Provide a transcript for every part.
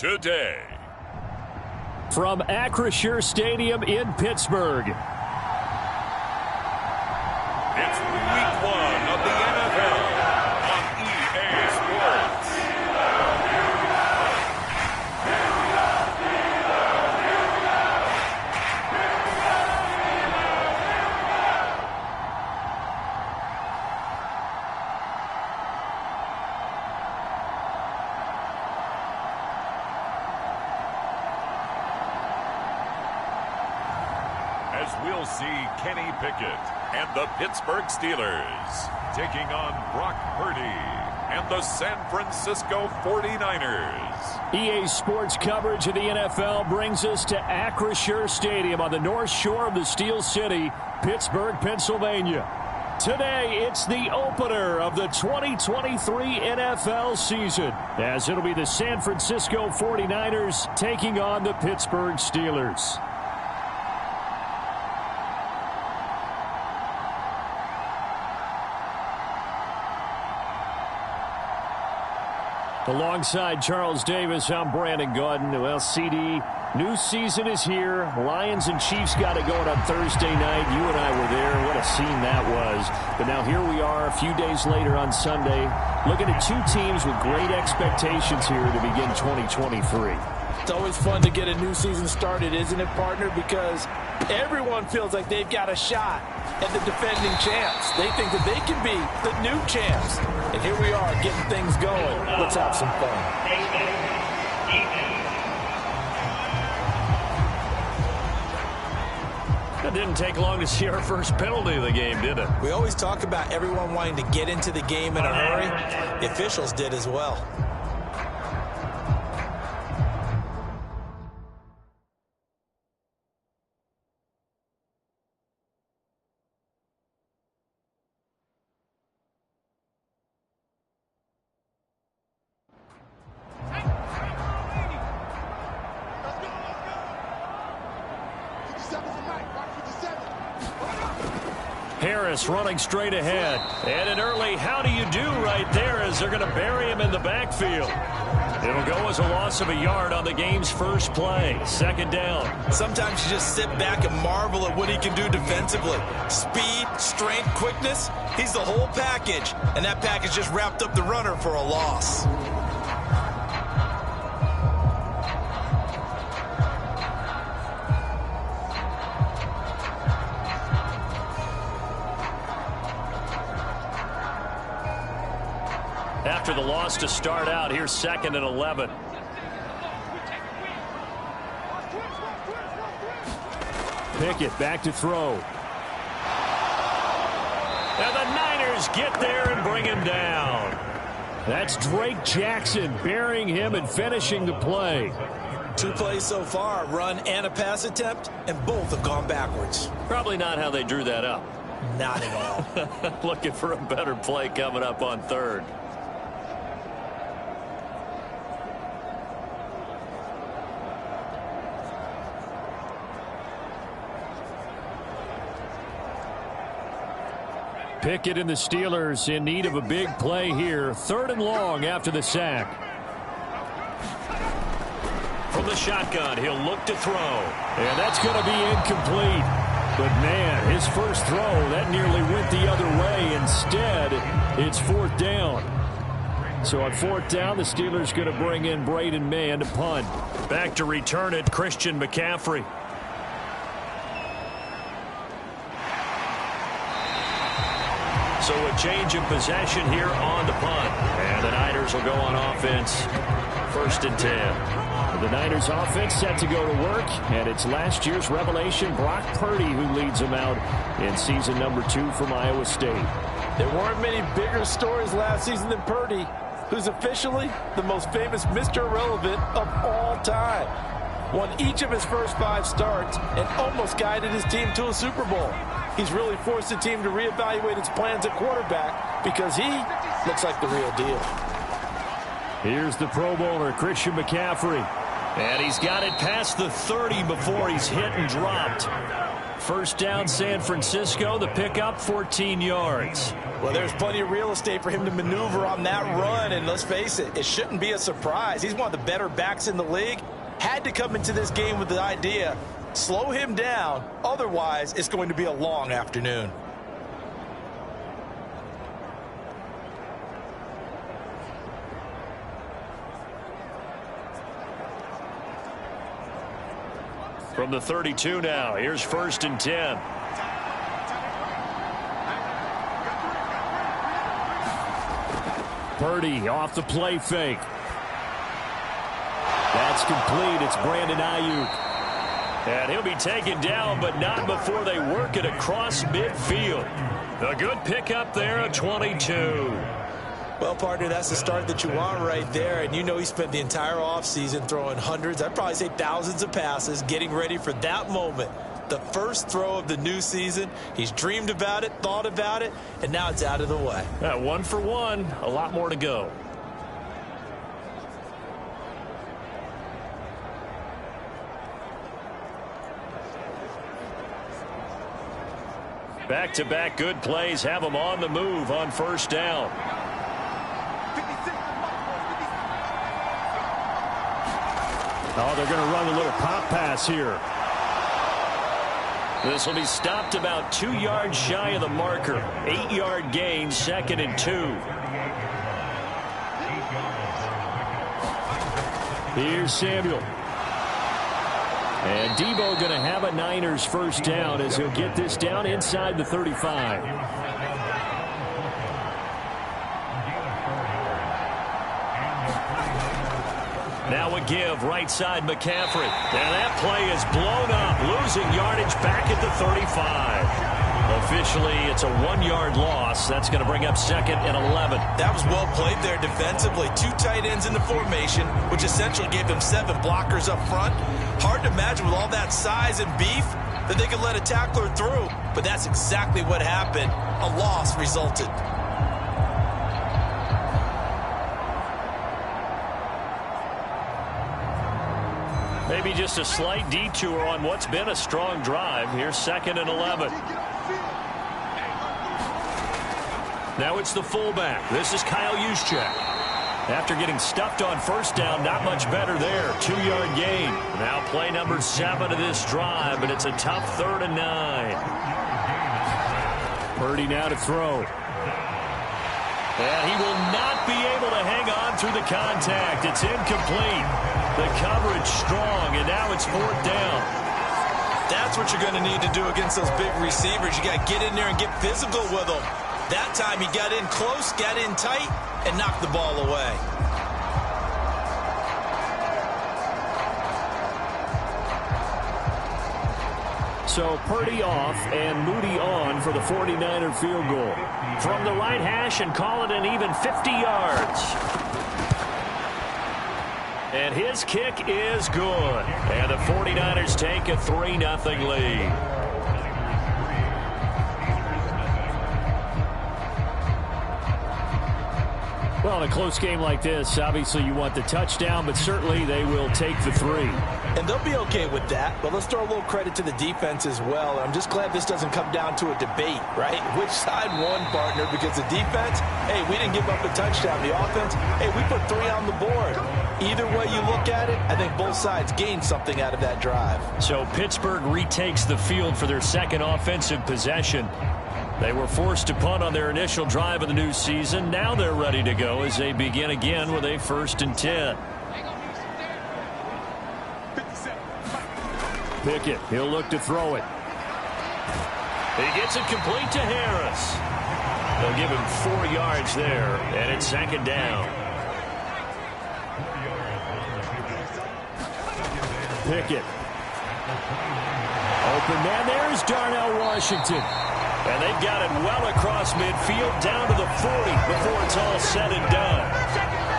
today. From Acrisure Stadium in Pittsburgh. It's week 1 of the NFL on EA Sports. As we'll see Kenny Pickett and the Pittsburgh Steelers taking on Brock Purdy and the San Francisco 49ers. EA Sports coverage of the NFL brings us to Acrisure Stadium on the north shore of the Steel City, Pittsburgh, Pennsylvania. Today, it's the opener of the 2023 NFL season, as it'll be the San Francisco 49ers taking on the Pittsburgh Steelers. Alongside Charles Davis, I'm Brandon Gaudin. Well, CD, new season is here. Lions and Chiefs got it going on Thursday night. You and I were there. What a scene that was. But now here we are a few days later on Sunday, looking at two teams with great expectations here to begin 2023. It's always fun to get a new season started, isn't it, partner? Because everyone feels like they've got a shot at the defending champs. They think that they can be the new champs. And here we are getting things going. Let's have some fun. It didn't take long to see our first penalty of the game, did it? We always talk about everyone wanting to get into the game in a hurry. The officials did as well. Harris running straight ahead. And an early how do you do right there as they're going to bury him in the backfield. It'll go as a loss of a yard on the game's first play. Second down. Sometimes you just sit back and marvel at what he can do defensively. Speed, strength, quickness. He's the whole package. And that package just wrapped up the runner for a loss. After the loss to start out, here's 2nd and 11. Pickett back to throw. And the Niners get there and bring him down. That's Drake Jackson burying him and finishing the play. 2 plays so far, run and a pass attempt, and both have gone backwards. Probably not how they drew that up. Not at all. Looking for a better play coming up on 3rd. Pickett and the Steelers in need of a big play here. 3rd and long after the sack. From the shotgun, he'll look to throw. And that's going to be incomplete. But, man, his first throw, that nearly went the other way. Instead, it's 4th down. So on 4th down, the Steelers going to bring in Braden Mann to punt. Back to return it, Christian McCaffrey. So a change of possession here on the punt. And the Niners will go on offense. 1st and 10. The Niners offense set to go to work. And it's last year's revelation, Brock Purdy, who leads them out in season number 2 from Iowa State. There weren't many bigger stories last season than Purdy, who's officially the most famous Mr. Irrelevant of all time. Won each of his first 5 starts and almost guided his team to a Super Bowl. He's really forced the team to reevaluate its plans at quarterback because he looks like the real deal. Here's the Pro Bowler, Christian McCaffrey. And he's got it past the 30 before he's hit and dropped. First down, San Francisco. The pickup, 14 yards. Well, there's plenty of real estate for him to maneuver on that run, and let's face it, it shouldn't be a surprise. He's one of the better backs in the league. Had to come into this game with the idea, slow him down, otherwise it's going to be a long afternoon. From the 32 now, here's 1st and 10. Purdy off the play fake. That's complete. It's Brandon Ayuk. And he'll be taken down, but not before they work it across midfield. A good pickup there at 22. Well, partner, that's the start that you want right there. And you know he spent the entire offseason throwing hundreds, I'd probably say thousands of passes, getting ready for that moment. The first throw of the new season. He's dreamed about it, thought about it, and now it's out of the way. 1 for 1. A lot more to go. Back-to-back good plays have them on the move on 1st down. Oh, they're going to run a little pop pass here. This will be stopped about 2 yards shy of the marker. 8-yard gain, 2nd and 2. Here's Samuel. And Debo going to have a Niners first down as he'll get this down inside the 35. Now a give, right side McCaffrey. And that play is blown up, losing yardage back at the 35. Officially, it's a 1-yard loss. That's going to bring up 2nd and 11. That was well played there defensively. 2 tight ends in the formation, which essentially gave them 7 blockers up front. Hard to imagine with all that size and beef that they could let a tackler through. But that's exactly what happened. A loss resulted. Maybe just a slight detour on what's been a strong drive. Here's 2nd and 11. Now it's the fullback. This is Kyle Juszczyk. After getting stuffed on 1st down, not much better there. 2-yard gain. Now play number 7 of this drive, but it's a tough 3rd and 9. Purdy now to throw. And he will not be able to hang on through the contact. It's incomplete. The coverage strong, and now it's 4th down. That's what you're going to need to do against those big receivers. You got to get in there and get physical with them. That time he got in close, got in tight, and knocked the ball away. So Purdy off and Moody on for the 49er field goal. From the right hash and call it an even 50 yards. And his kick is good. And the 49ers take a 3-0 lead. Well, in a close game like this, obviously you want the touchdown, but certainly they will take the 3. And they'll be okay with that, but let's throw a little credit to the defense as well. I'm just glad this doesn't come down to a debate, right? Which side won, partner? Because the defense, hey, we didn't give up a touchdown. The offense, hey, we put 3 on the board. Either way you look at it, I think both sides gained something out of that drive. So Pittsburgh retakes the field for their 2nd offensive possession. They were forced to punt on their initial drive of the new season. Now they're ready to go as they begin again with a 1st and 10. Pickett, he'll look to throw it. He gets it complete to Harris. They'll give him 4 yards there, and it's 2nd down. Pickett. Open man, there's Darnell Washington. And they've got it well across midfield down to the 40 before it's all said and done.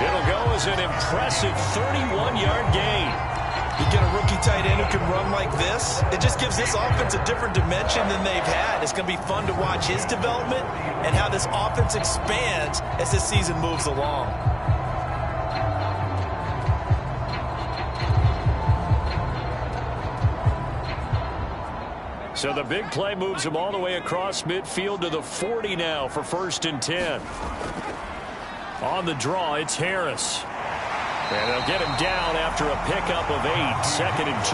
It'll go as an impressive 31-yard gain. You get a rookie tight end who can run like this, it just gives this offense a different dimension than they've had. It's going to be fun to watch his development and how this offense expands as this season moves along. So the big play moves him all the way across midfield to the 40 now for 1st and 10. On the draw, it's Harris. And they'll get him down after a pickup of 8, 2nd and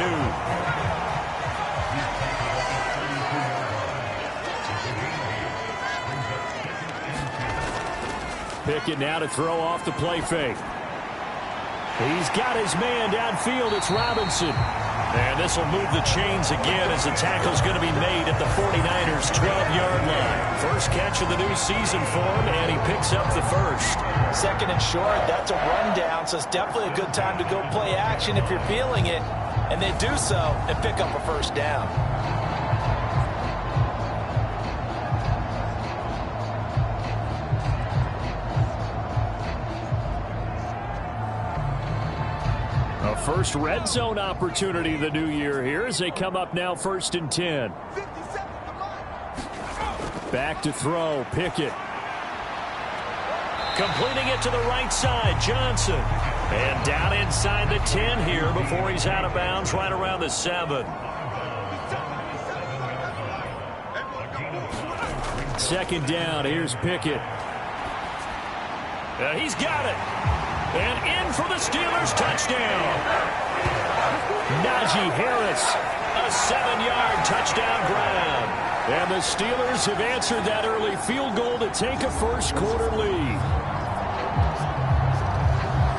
2. Pickett now to throw off the play fake. He's got his man downfield. It's Robinson. And this will move the chains again as the tackle's going to be made at the 49ers' 12-yard line. First catch of the new season for him, and he picks up the first. 2nd and short, that's a rundown, so it's definitely a good time to go play action if you're feeling it. And they do so and pick up a 1st down. A first red zone opportunity the new year here as they come up now 1st and 10. Back to throw, Pickett. Completing it to the right side, Johnson. And down inside the 10 here before he's out of bounds right around the 7. 2nd down, here's Pickett. He's got it. And in for the Steelers touchdown. Najee Harris, a 7-yard touchdown grab. And the Steelers have answered that early field goal to take a first-quarter lead.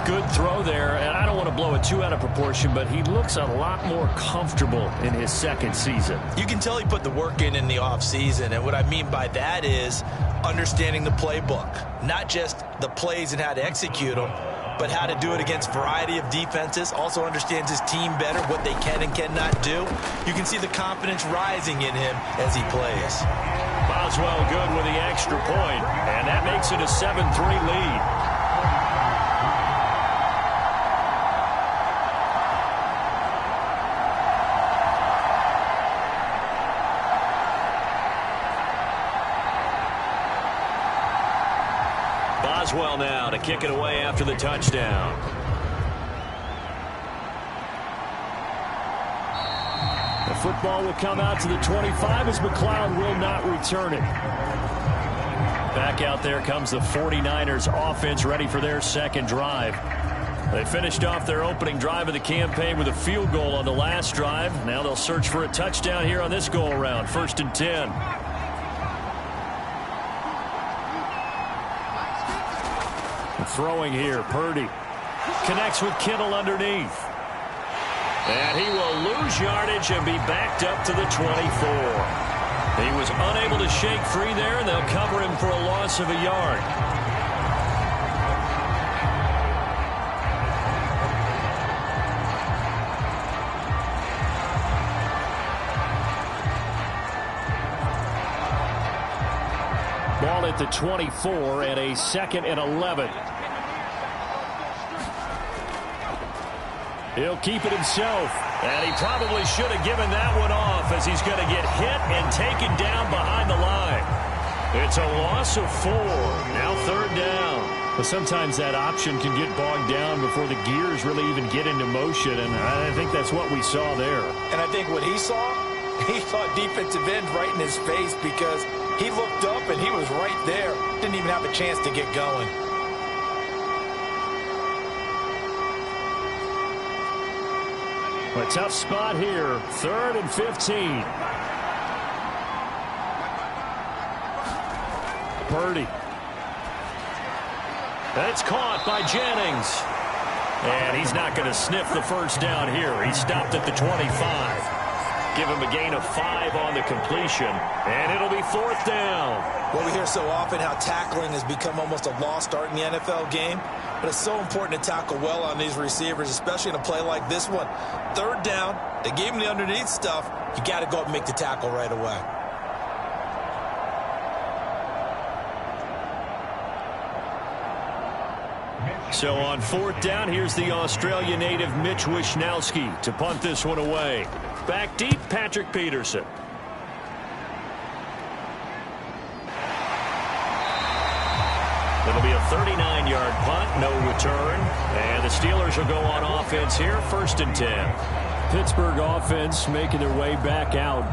Good throw there, and I don't want to blow it too out of proportion, but he looks a lot more comfortable in his 2nd season. You can tell he put the work in the offseason, and what I mean by that is understanding the playbook. Not just the plays and how to execute them, but how to do it against a variety of defenses. Also understands his team better, what they can and cannot do. You can see the confidence rising in him as he plays. Boswell good with the extra point, and that makes it a 7-3 lead. Boswell now to kick it away after the touchdown. The football will come out to the 25 as McLeod will not return it. Back out there comes the 49ers offense ready for their 2nd drive. They finished off their opening drive of the campaign with a field goal on the last drive. Now they'll search for a touchdown here on this go-around. 1st and 10. Throwing here, Purdy connects with Kittle underneath. And he will lose yardage and be backed up to the 24. He was unable to shake free there, and they'll cover him for a loss of a yard. Ball at the 24 and a 2nd and 11. He'll keep it himself. And he probably should have given that one off as he's going to get hit and taken down behind the line. It's a loss of 4. Now 3rd down. But sometimes that option can get bogged down before the gears really even get into motion. And I think that's what we saw there. And I think what he saw defensive end right in his face because he looked up and he was right there. Didn't even have a chance to get going. A tough spot here. 3rd and 15. Purdy. That's caught by Jennings. And he's not going to sniff the first down here. He stopped at the 25. Give him a gain of 5 on the completion. And it'll be 4th down. Well, we hear so often how tackling has become almost a lost art in the NFL game. But it's so important to tackle well on these receivers, especially in a play like this one. 3rd down, they gave him the underneath stuff. You got to go up and make the tackle right away. So on 4th down, here's the Australia native Mitch Wishnowsky to punt this one away. Back deep, Patrick Peterson. It'll be a 39-yard punt, no return. And the Steelers will go on offense here, 1st and 10. Pittsburgh offense making their way back out.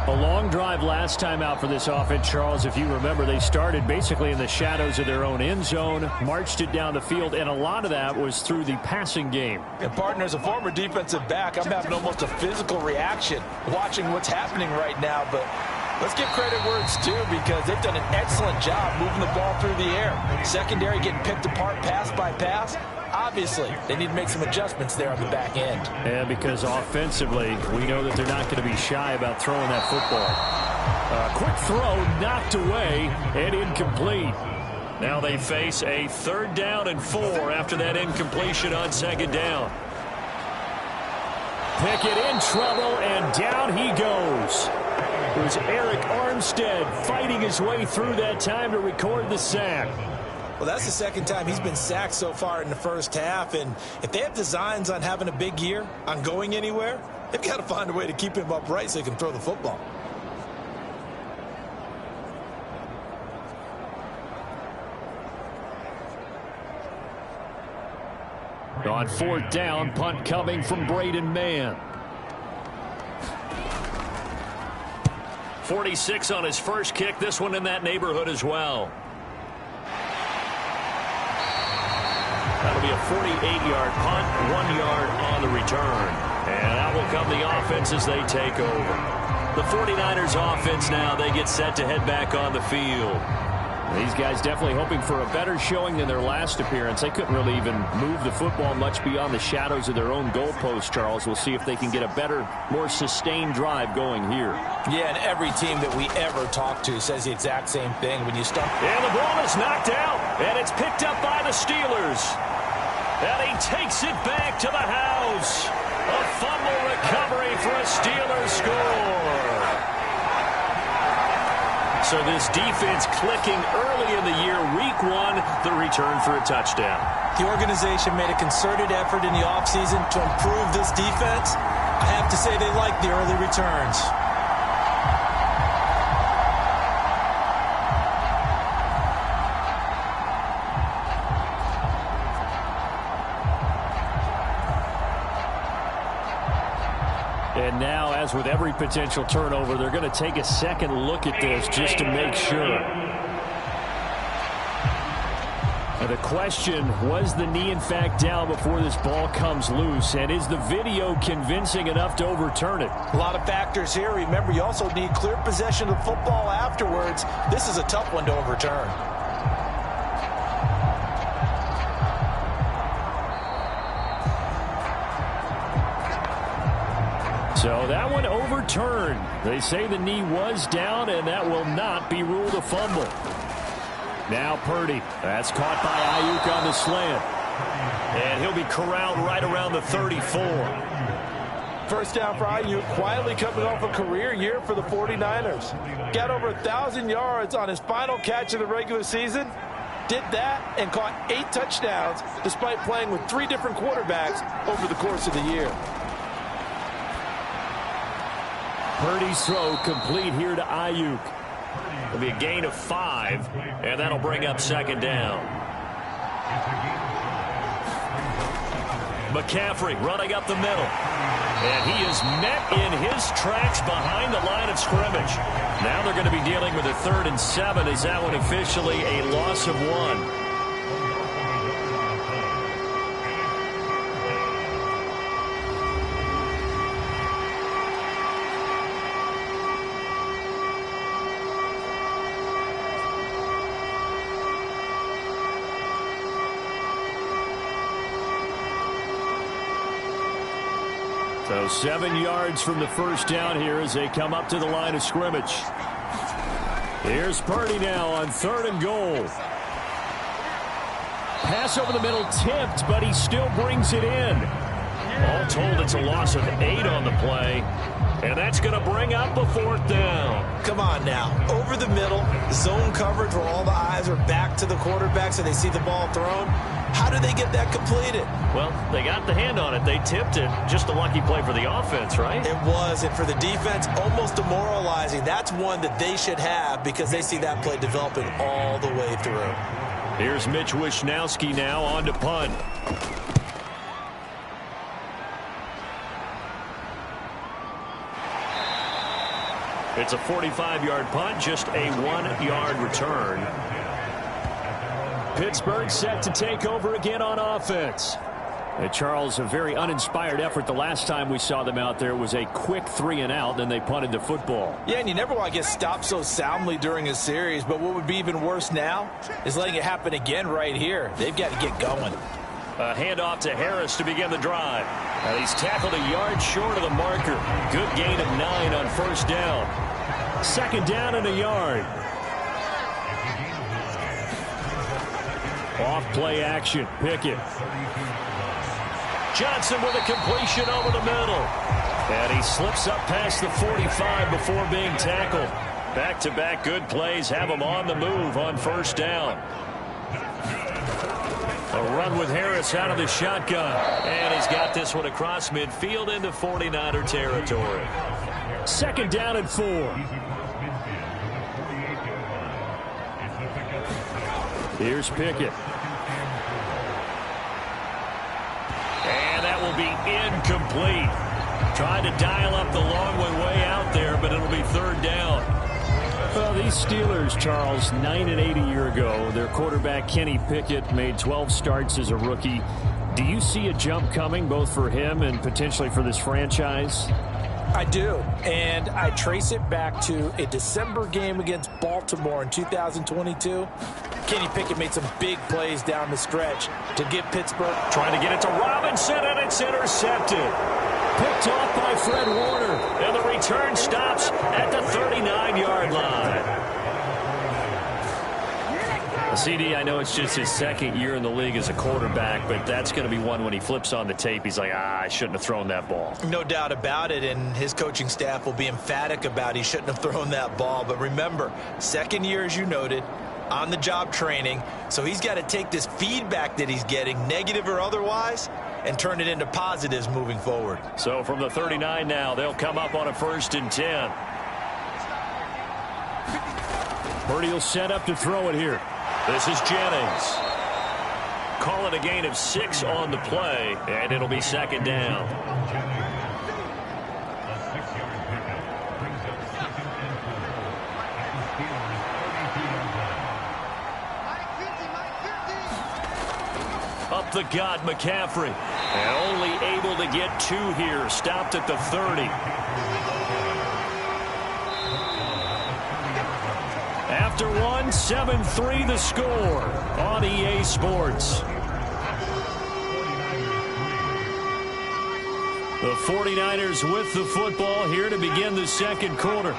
A long drive last time out for this offense, Charles. If you remember, they started basically in the shadows of their own end zone, marched it down the field, and a lot of that was through the passing game. And partner, as a former defensive back, I'm having almost a physical reaction watching what's happening right now. But let's give credit where it's due, because they've done an excellent job moving the ball through the air. Secondary getting picked apart pass by pass. Obviously, they need to make some adjustments there on the back end. Yeah, because offensively, we know that they're not going to be shy about throwing that football. Quick throw, knocked away, and incomplete. Now they face a 3rd down and 4 after that incompletion on 2nd down. Pickett in trouble, and down he goes. It was Eric Armstead fighting his way through that time to record the sack. Well, that's the 2nd time he's been sacked so far in the first half. And if they have designs on having a big year, on going anywhere, they've got to find a way to keep him upright so he can throw the football. On 4th down, punt coming from Braden Mann. 46 on his first kick. This one in that neighborhood as well. That'll be a 48-yard punt, 1 yard on the return. And out will come the offense as they take over. The 49ers offense now, they get set to head back on the field. These guys definitely hoping for a better showing than their last appearance. They couldn't really even move the football much beyond the shadows of their own goalpost, Charles. We'll see if they can get a better, more sustained drive going here. Yeah, and every team that we ever talk to says the exact same thing. When you start... And the ball is knocked out, and it's picked up by the Steelers. And he takes it back to the house. A fumble recovery for a Steelers score. So this defense clicking early in the year, week 1, the return for a touchdown. The organization made a concerted effort in the offseason to improve this defense. I have to say they like the early returns. And now, as with every potential turnover, they're going to take a second look at this just to make sure. And the question, was the knee in fact down before this ball comes loose? And is the video convincing enough to overturn it? A lot of factors here. Remember, you also need clear possession of the football afterwards. This is a tough one to overturn. So that one overturned. They say the knee was down, and that will not be ruled a fumble. Now Purdy. That's caught by Ayuk on the slant. And he'll be corralled right around the 34. First down for Ayuk, quietly coming off a career year for the 49ers. Got over 1,000 yards on his final catch of the regular season. Did that and caught 8 touchdowns despite playing with 3 different quarterbacks over the course of the year. Purdy's throw complete here to Ayuk. It'll be a gain of 5, and that'll bring up 2nd down. McCaffrey running up the middle. And he is met in his tracks behind the line of scrimmage. Now they're going to be dealing with a 3rd and 7. Is that one officially a loss of 1? So 7 yards from the first down here as they come up to the line of scrimmage. Here's Purdy now on 3rd and goal. Pass over the middle tipped, but he still brings it in. All told, it's a loss of 8 on the play. And that's going to bring up a 4th down. Come on now. Over the middle, zone coverage where all the eyes are back to the quarterback so they see the ball thrown. How do they get that completed? Well, they got the hand on it. They tipped it. Just a lucky play for the offense, right? It was, and for the defense, almost demoralizing. That's one that they should have because they see that play developing all the way through. Here's Mitch Wishnowsky now on to punt. It's a 45-yard punt, just a 1-yard return. Pittsburgh set to take over again on offense. Charles, a very uninspired effort the last time we saw them out there was a quick 3 and out, then they punted the football. Yeah, and you never want to get stopped so soundly during a series, but what would be even worse now is letting it happen again right here. They've got to get going. A handoff to Harris to begin the drive. And he's tackled a yard short of the marker. Good gain of 9 on first down. Second down and a yard. Off play action. Pickett. Johnson with a completion over the middle. And he slips up past the 45 before being tackled. Back-to-back good plays have him on the move on first down. A run with Harris out of the shotgun. And he's got this one across midfield into 49er territory. Second down and 4. Here's Pickett. And that will be incomplete. Trying to dial up the long way out there, but it'll be third down. Well, these Steelers, Charles, 9-8 a year ago. Their quarterback, Kenny Pickett, made 12 starts as a rookie. Do you see a jump coming, both for him and potentially for this franchise? I do, and I trace it back to a December game against Baltimore in 2022. Kenny Pickett made some big plays down the stretch to give Pittsburgh. Trying to get it to Robinson, and it's intercepted. Picked off by Fred Warner, and the return stops at the 39-yard line. CD, I know it's just his second year in the league as a quarterback, but that's going to be one when he flips on the tape. He's like, I shouldn't have thrown that ball. No doubt about it, and his coaching staff will be emphatic about he shouldn't have thrown that ball. But remember, second year, as you noted, on-the-job training, so he's got to take this feedback that he's getting, negative or otherwise, and turn it into positives moving forward. So from the 39 now, they'll come up on a 1st and 10. Purdy will set up to throw it here. This is Jennings. Call it a gain of 6 on the play, and it'll be second down. Up the gut, McCaffrey. And only able to get 2 here. Stopped at the 30. After 1, 7-3 the score on EA Sports. The 49ers with the football here to begin the second quarter.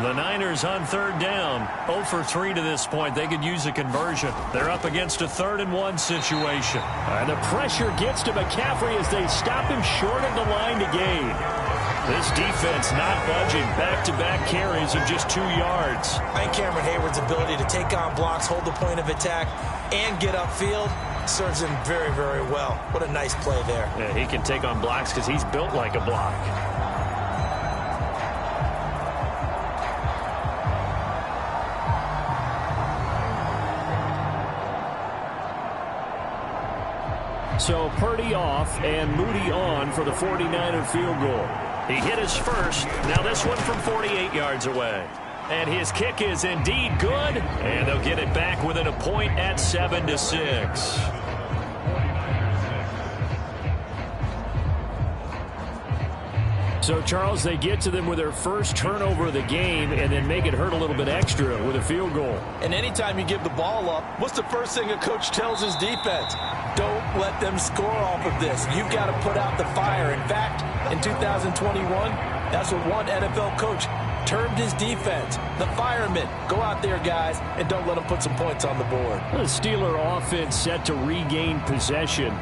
The Niners on third down, 0 for 3 to this point. They could use a conversion. They're up against a 3rd and 1 situation. And the pressure gets to McCaffrey as they stop him short of the line to gain. This defense not budging. Back-to-back carries of just 2 yards. I think Cameron Hayward's ability to take on blocks, hold the point of attack, and get upfield serves him very, very well. What a nice play there. Yeah, he can take on blocks because he's built like a block. So Purdy off and Moody on for the 49er field goal. He hit his first. Now this one from 48 yards away. And his kick is indeed good. And they'll get it back within a point at 7-6. So, Charles, they get to them with their first turnover of the game and then make it hurt a little bit extra with a field goal. And anytime you give the ball up, what's the first thing a coach tells his defense? Don't let them score off of this. You've got to put out the fire. In fact, in 2021, that's what one NFL coach termed his defense. The firemen. Go out there, guys, and don't let them put some points on the board. The Steeler offense set to regain possession.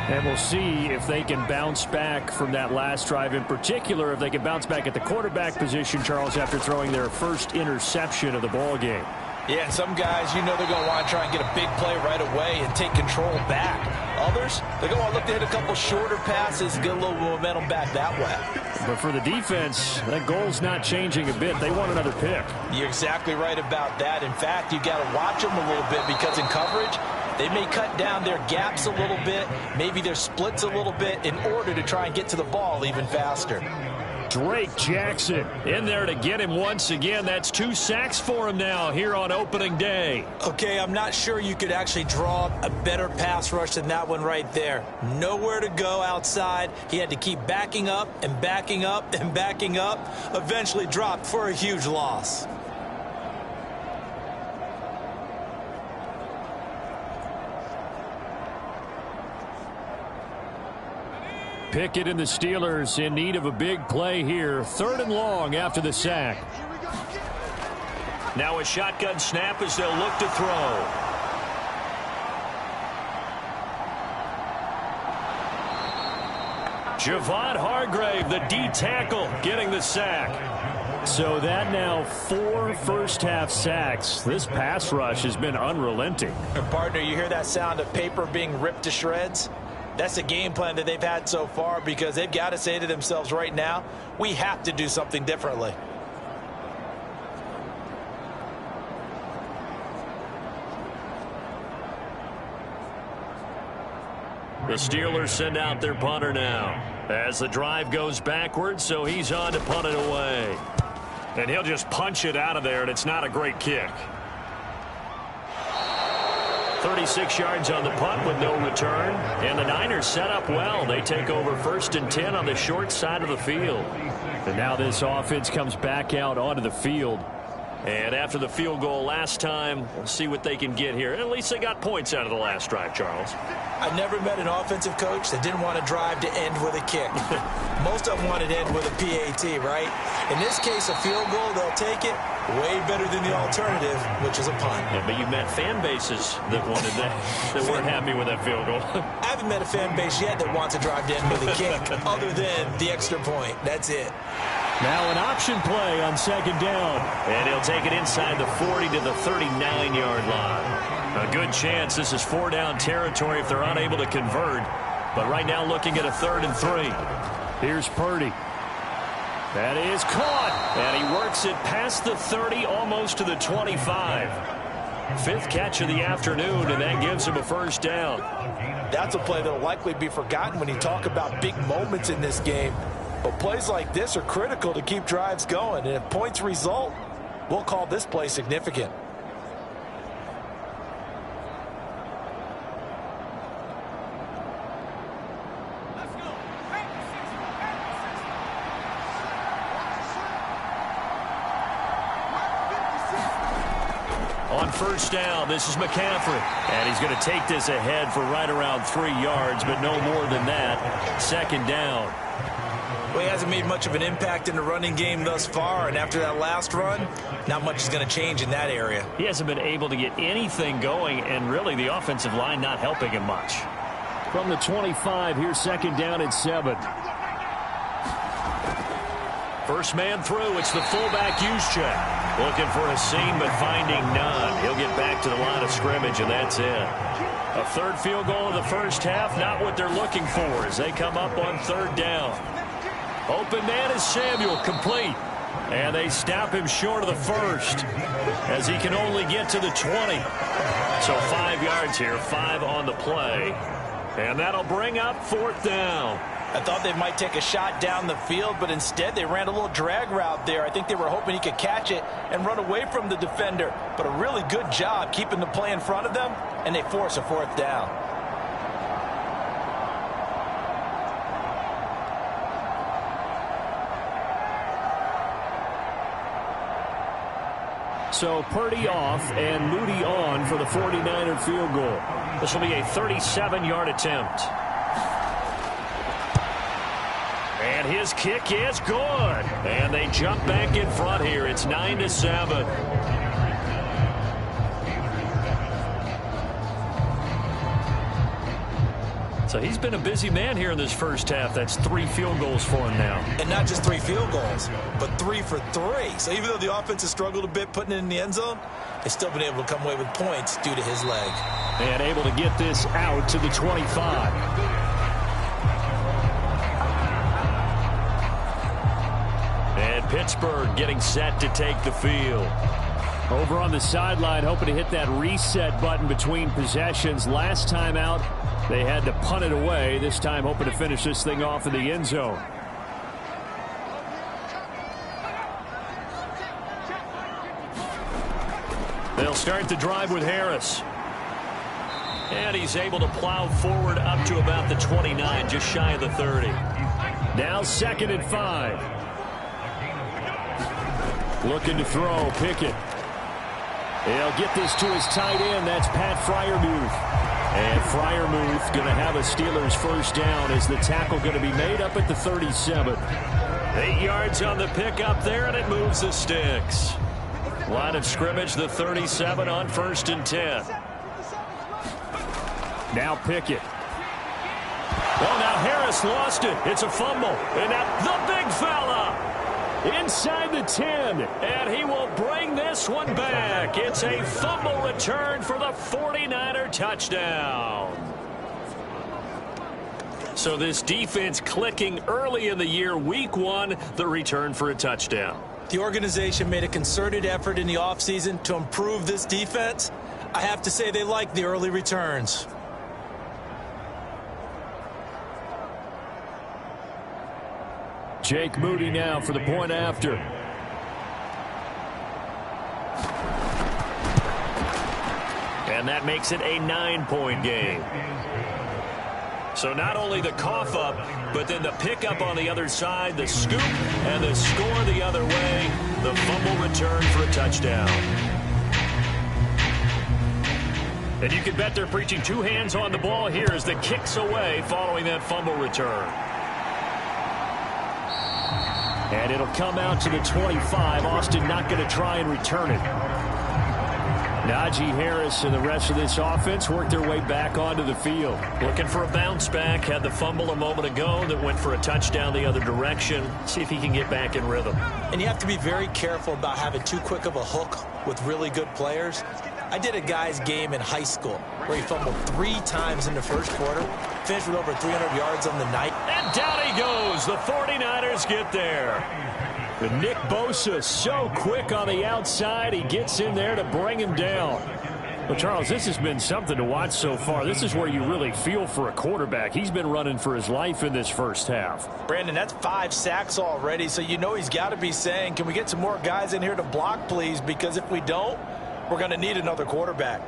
And we'll see if they can bounce back from that last drive. In particular, if they can bounce back at the quarterback position, Charles, after throwing their first interception of the ball game. Yeah, and some guys, you know they're going to want to try and get a big play right away and take control back. Others, they're going to want to look to hit a couple shorter passes and get a little momentum back that way. But for the defense, that goal's not changing a bit. They want another pick. You're exactly right about that. In fact, you've got to watch them a little bit because in coverage, they may cut down their gaps a little bit, maybe their splits a little bit in order to try and get to the ball even faster. Drake Jackson in there to get him once again. That's 2 sacks for him now here on opening day. Okay, I'm not sure you could actually draw a better pass rush than that one right there. Nowhere to go outside. He had to keep backing up and backing up and backing up. Eventually dropped for a huge loss. Pickett and the Steelers in need of a big play here. 3rd and long after the sack. Now a shotgun snap as they'll look to throw. Javon Hargrave, the D tackle, getting the sack. So that now 4 first-half sacks. This pass rush has been unrelenting. Partner, you hear that sound of paper being ripped to shreds? That's the game plan that they've had so far, because they've got to say to themselves right now, we have to do something differently. The Steelers send out their punter now as the drive goes backwards, so he's on to punt it away. And he'll just punch it out of there, and it's not a great kick. 36 yards on the punt with no return. And the Niners set up well. They take over 1st and 10 on the short side of the field. And now this offense comes back out onto the field. And after the field goal last time, we'll see what they can get here. At least they got points out of the last drive, Charles. I've never met an offensive coach that didn't want to drive to end with a kick. Most of them wanted to end with a PAT, right? In this case, a field goal, they'll take it. Way better than the alternative, which is a punt. Yeah, but you met fan bases that wanted that, that weren't happy with that field goal. I haven't met a fan base yet that wants to drive to end with a kick, other than the extra point. That's it. Now an option play on 2nd down. And he'll take it inside the 40 to the 39-yard line. A good chance this is 4-down territory if they're unable to convert. But right now looking at a 3rd and 3. Here's Purdy. That is caught. And he works it past the 30, almost to the 25. 5th catch of the afternoon, and that gives him a 1st down. That's a play that will likely be forgotten when you talk about big moments in this game. But plays like this are critical to keep drives going. And if points result, we'll call this play significant. On 1st down, this is McCaffrey. And he's going to take this ahead for right around 3 yards, but no more than that. 2nd down. Well, he hasn't made much of an impact in the running game thus far, and after that last run, not much is going to change in that area. He hasn't been able to get anything going, and really the offensive line not helping him much. From the 25, here's 2nd down at 7. First man through, it's the fullback Juszczyk. Looking for a seam, but finding none. He'll get back to the line of scrimmage, and that's it. A 3rd field goal of the 1st half, not what they're looking for as they come up on 3rd down. Open man is Samuel, complete. And they stop him short of the 1st as he can only get to the 20. So 5 yards here, 5 on the play. And that'll bring up 4th down. I thought they might take a shot down the field, but instead they ran a little drag route there. I think they were hoping he could catch it and run away from the defender. But a really good job keeping the play in front of them, and they force a 4th down. So Purdy off and Moody on for the 49er field goal. This will be a 37-yard attempt. And his kick is good. And they jump back in front here. It's 9-7. So he's been a busy man here in this 1st half. That's 3 field goals for him now. And not just 3 field goals, but 3 for 3. So even though the offense has struggled a bit putting it in the end zone, they've still been able to come away with points due to his leg. And able to get this out to the 25. And Pittsburgh getting set to take the field. Over on the sideline, hoping to hit that reset button between possessions. Last time out, they had to punt it away. This time hoping to finish this thing off in the end zone. They'll start the drive with Harris. And he's able to plow forward up to about the 29, just shy of the 30. Now 2nd and 5. Looking to throw, Pickett. He'll get this to his tight end. That's Pat Freiermuth. And Freiermuth going to have a Steelers first down as the tackle going to be made up at the 37. 8 yards on the pickup there, and it moves the sticks. Line of scrimmage, the 37 on 1st and 10. Now Pickett. Oh, now Harris lost it. It's a fumble. And now the big fella inside the 10. And he will bring this one back. It's a fumble return for the 49er touchdown. So this defense clicking early in the year. Week 1, the return for a touchdown. The organization made a concerted effort in the offseason to improve this defense. I have to say they like the early returns. Jake Moody now for the point after. And that makes it a 9-point game. So not only the cough up, but then the pickup on the other side, the scoop, and the score the other way. The fumble return for a touchdown. And you can bet they're preaching 2 hands on the ball here as the kicks away following that fumble return. And it'll come out to the 25. Austin not going to try and return it. Najee Harris and the rest of this offense work their way back onto the field. Looking for a bounce back. Had the fumble a moment ago that went for a touchdown the other direction. See if he can get back in rhythm. And you have to be very careful about having too quick of a hook with really good players. I did a guy's game in high school where he fumbled 3 times in the first quarter, finished with over 300 yards on the night. And down he goes. The 49ers get there. But Nick Bosa so quick on the outside. He gets in there to bring him down. Well, Charles, this has been something to watch so far. This is where you really feel for a quarterback. He's been running for his life in this first half. Brandon, that's 5 sacks already, so you know he's got to be saying, can we get some more guys in here to block, please? Because if we don't, we're going to need another quarterback.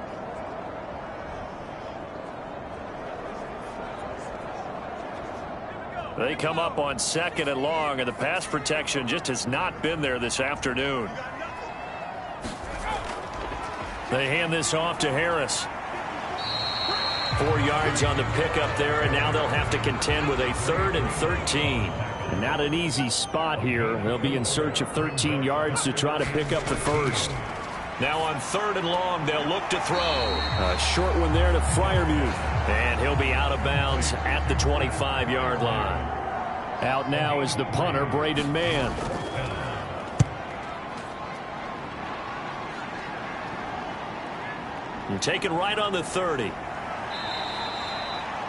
They come up on 2nd and long, and the pass protection just has not been there this afternoon. They hand this off to Harris. 4 yards on the pickup there, and now they'll have to contend with a 3rd and 13. Not an easy spot here. They'll be in search of 13 yards to try to pick up the first. Now on 3rd and long, they'll look to throw. A short one there to Freiermuth. And he'll be out of bounds at the 25-yard line. Out now is the punter, Braden Mann. And taken right on the 30.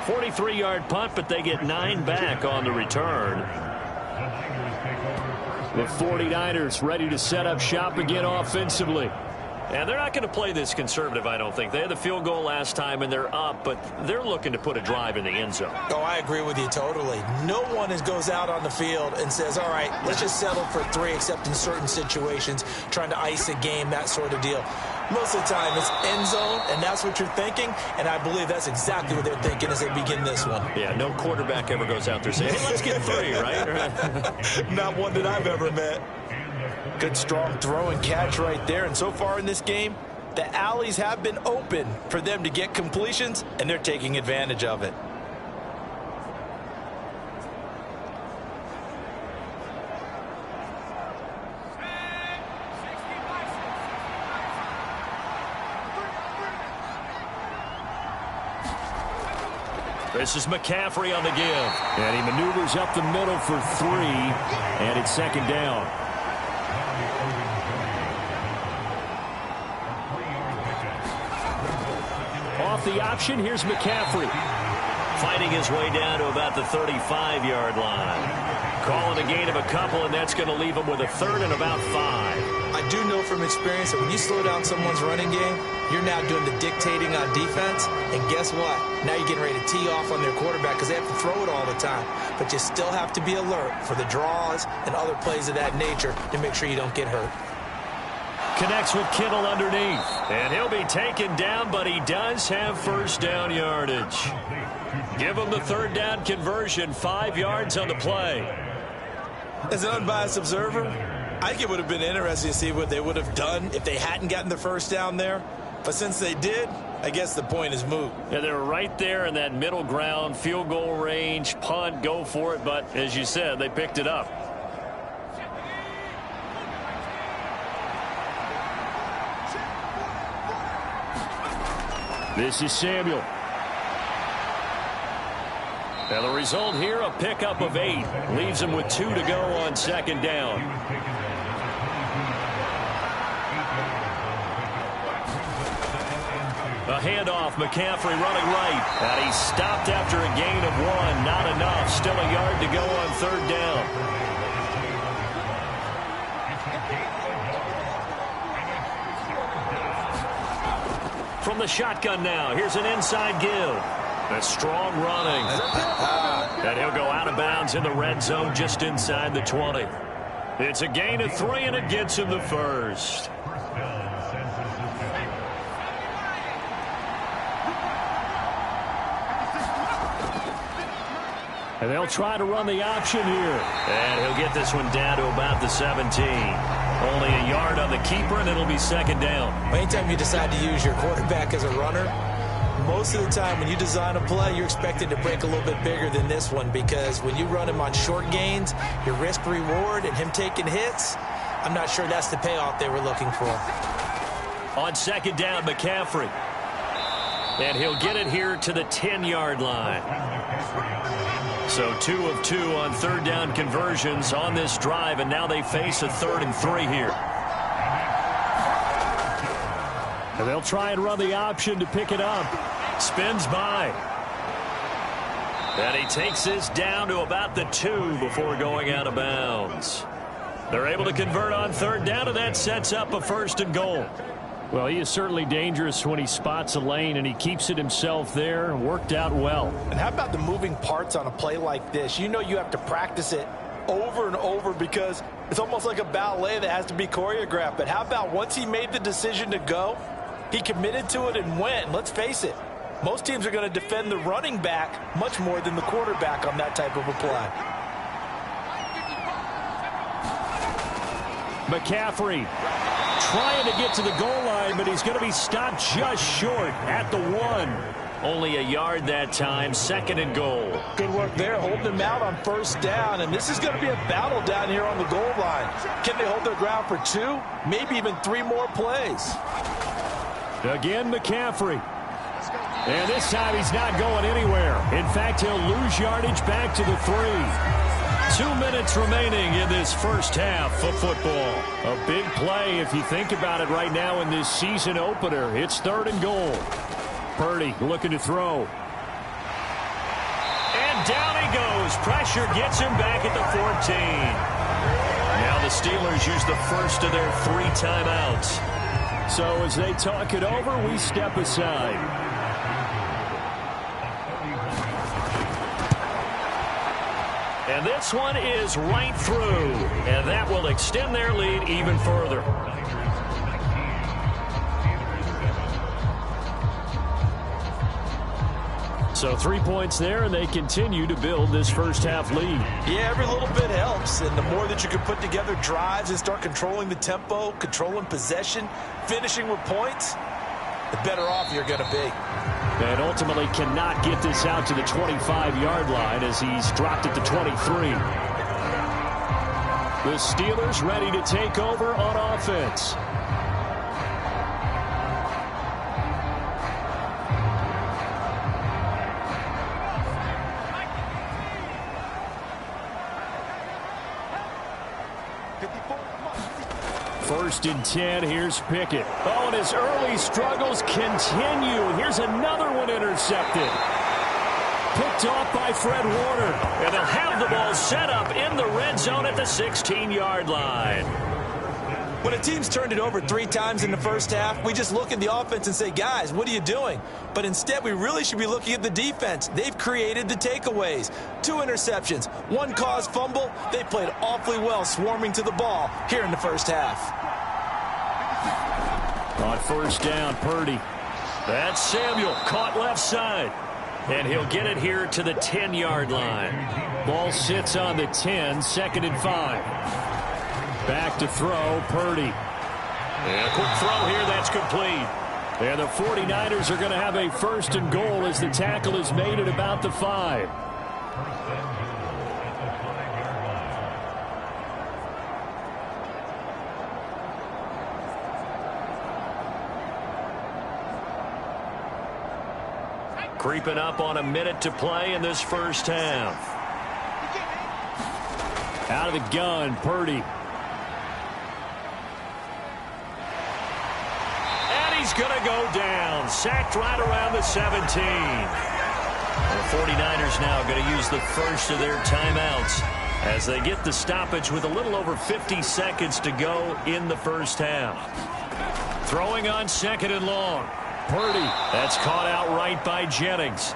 43-yard punt, but they get 9 back on the return. The 49ers ready to set up shop again offensively. And they're not going to play this conservative, I don't think. They had the field goal last time, and they're up, but they're looking to put a drive in the end zone. Oh, I agree with you totally. No one goes out on the field and says, all right, let's just settle for 3, except in certain situations, trying to ice a game, that sort of deal. Most of the time, it's end zone, and that's what you're thinking, and I believe that's exactly what they're thinking as they begin this one. Yeah, no quarterback ever goes out there saying, hey, let's get 3, right? Not one that I've ever met. Good strong throw and catch right there. And so far in this game, the alleys have been open for them to get completions, and they're taking advantage of it. This is McCaffrey on the give. And he maneuvers up the middle for 3, and it's 2nd down. Off the option, here's McCaffrey. Fighting his way down to about the 35-yard line. Calling a gain of a couple, and that's going to leave him with a 3rd and about 5. I do know from experience that when you slow down someone's running game, you're now doing the dictating on defense. And guess what? Now you're getting ready to tee off on their quarterback because they have to throw it all the time. But you still have to be alert for the draws and other plays of that nature to make sure you don't get hurt. Connects with Kittle underneath. And he'll be taken down, but he does have first down yardage. Give him the third down conversion, 5 yards on the play. As an unbiased observer, I think it would have been interesting to see what they would have done if they hadn't gotten the first down there. But since they did, I guess the point is moot. Yeah, they were right there in that middle ground, field goal range, punt, go for it. But as you said, they picked it up. This is Samuel. Now the result here, a pickup of 8. Leaves him with 2 to go on second down. A handoff, McCaffrey running right. And he stopped after a gain of 1. Not enough. Still a yard to go on third down. From the shotgun now, here's an inside give. A strong running. And he'll go out of bounds in the red zone just inside the 20. It's a gain of 3, and it gets him the first. And they'll try to run the option here. And he'll get this one down to about the 17. Only a yard on the keeper, and it'll be second down. Anytime you decide to use your quarterback as a runner, most of the time when you design a play, you're expecting to break a little bit bigger than this one, because when you run him on short gains, your risk-reward and him taking hits, I'm not sure that's the payoff they were looking for. On second down, McCaffrey. And he'll get it here to the 10-yard line. So 2 of 2 on third down conversions on this drive, and now they face a 3rd and 3 here. And they'll try and run the option to pick it up. Spins by. And he takes this down to about the 2 before going out of bounds. They're able to convert on third down, and that sets up a 1st and goal. Well, he is certainly dangerous when he spots a lane, and he keeps it himself there. Worked out well. And how about the moving parts on a play like this? You know you have to practice it over and over because it's almost like a ballet that has to be choreographed. But how about once he made the decision to go, he committed to it and went. And let's face it, most teams are going to defend the running back much more than the quarterback on that type of a play. McCaffrey trying to get to the goal line, but he's going to be stopped just short at the 1. Only a yard that time, 2nd and goal. Good work there, holding him out on first down, and this is going to be a battle down here on the goal line. Can they hold their ground for 2, maybe even 3 more plays? Again, McCaffrey. And this time he's not going anywhere. In fact, he'll lose yardage back to the 3. 2 minutes remaining in this first half of football. A big play if you think about it right now in this season opener. It's 3rd and goal. Purdy looking to throw. And down he goes. Pressure gets him back at the 14. Now the Steelers use the first of their 3 timeouts. So as they talk it over, we step aside. And this one is right through, and that will extend their lead even further. So 3 points there, and they continue to build this first half lead. Yeah, every little bit helps, and the more that you can put together drives and start controlling the tempo, controlling possession, finishing with points, the better off you're going to be. And ultimately cannot get this out to the 25-yard line as he's dropped at the 23. The Steelers ready to take over on offense. First and 10, here's Pickett. Oh, and his early struggles continue. Here's another one intercepted. Picked off by Fred Warner. And they'll have the ball set up in the red zone at the 16-yard line. When a team's turned it over 3 times in the first half, we just look at the offense and say, guys, what are you doing? But instead, we really should be looking at the defense. They've created the takeaways. 2 interceptions, 1 caused fumble. They played awfully well swarming to the ball here in the first half. On first down, Purdy. That's Samuel, caught left side. And he'll get it here to the 10-yard line. Ball sits on the 10, 2nd and 5. Back to throw, Purdy. And a quick throw here, that's complete. And the 49ers are going to have a 1st and goal as the tackle is made at about the 5. Creeping up on a minute to play in this first half. Out of the gun, Purdy. And he's going to go down. Sacked right around the 17. The 49ers now going to use the first of their timeouts as they get the stoppage with a little over 50 seconds to go in the first half. Throwing on 2nd and long. Purdy, that's caught out right by Jennings.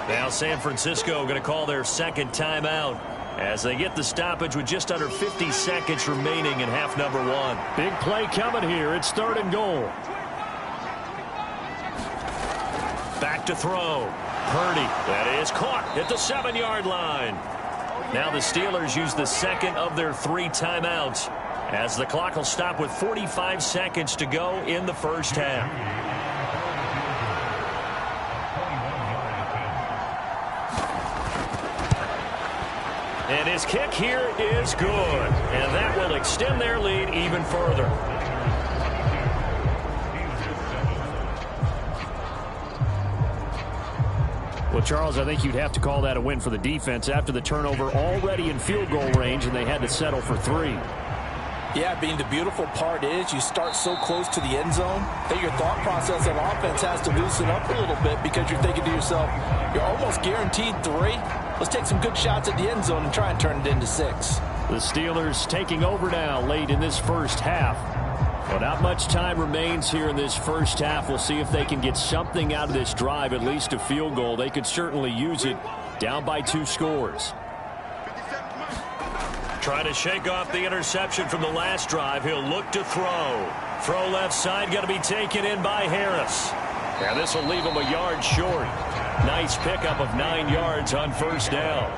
Now San Francisco going to call their 2nd timeout as they get the stoppage with just under 50 seconds remaining in half number 1. Big play coming here. It's 3rd and goal. Back to throw. Purdy, that is caught at the 7-yard line. Now the Steelers use the 2nd of their 3 timeouts as the clock will stop with 45 seconds to go in the first half. And his kick here is good. And that will extend their lead even further. Well, Charles, I think you'd have to call that a win for the defense after the turnover already in field goal range, and they had to settle for 3. Yeah, being the beautiful part is you start so close to the end zone that your thought process on offense has to loosen up a little bit because you're thinking to yourself, you're almost guaranteed 3. Let's take some good shots at the end zone and try and turn it into 6. The Steelers taking over now late in this first half. Well, not much time remains here in this first half. We'll see if they can get something out of this drive, at least a field goal. They could certainly use it down by 2 scores. Trying to shake off the interception from the last drive. He'll look to throw. Throw left side, going to be taken in by Harris. And this will leave him a yard short. Nice pickup of 9 yards on first down.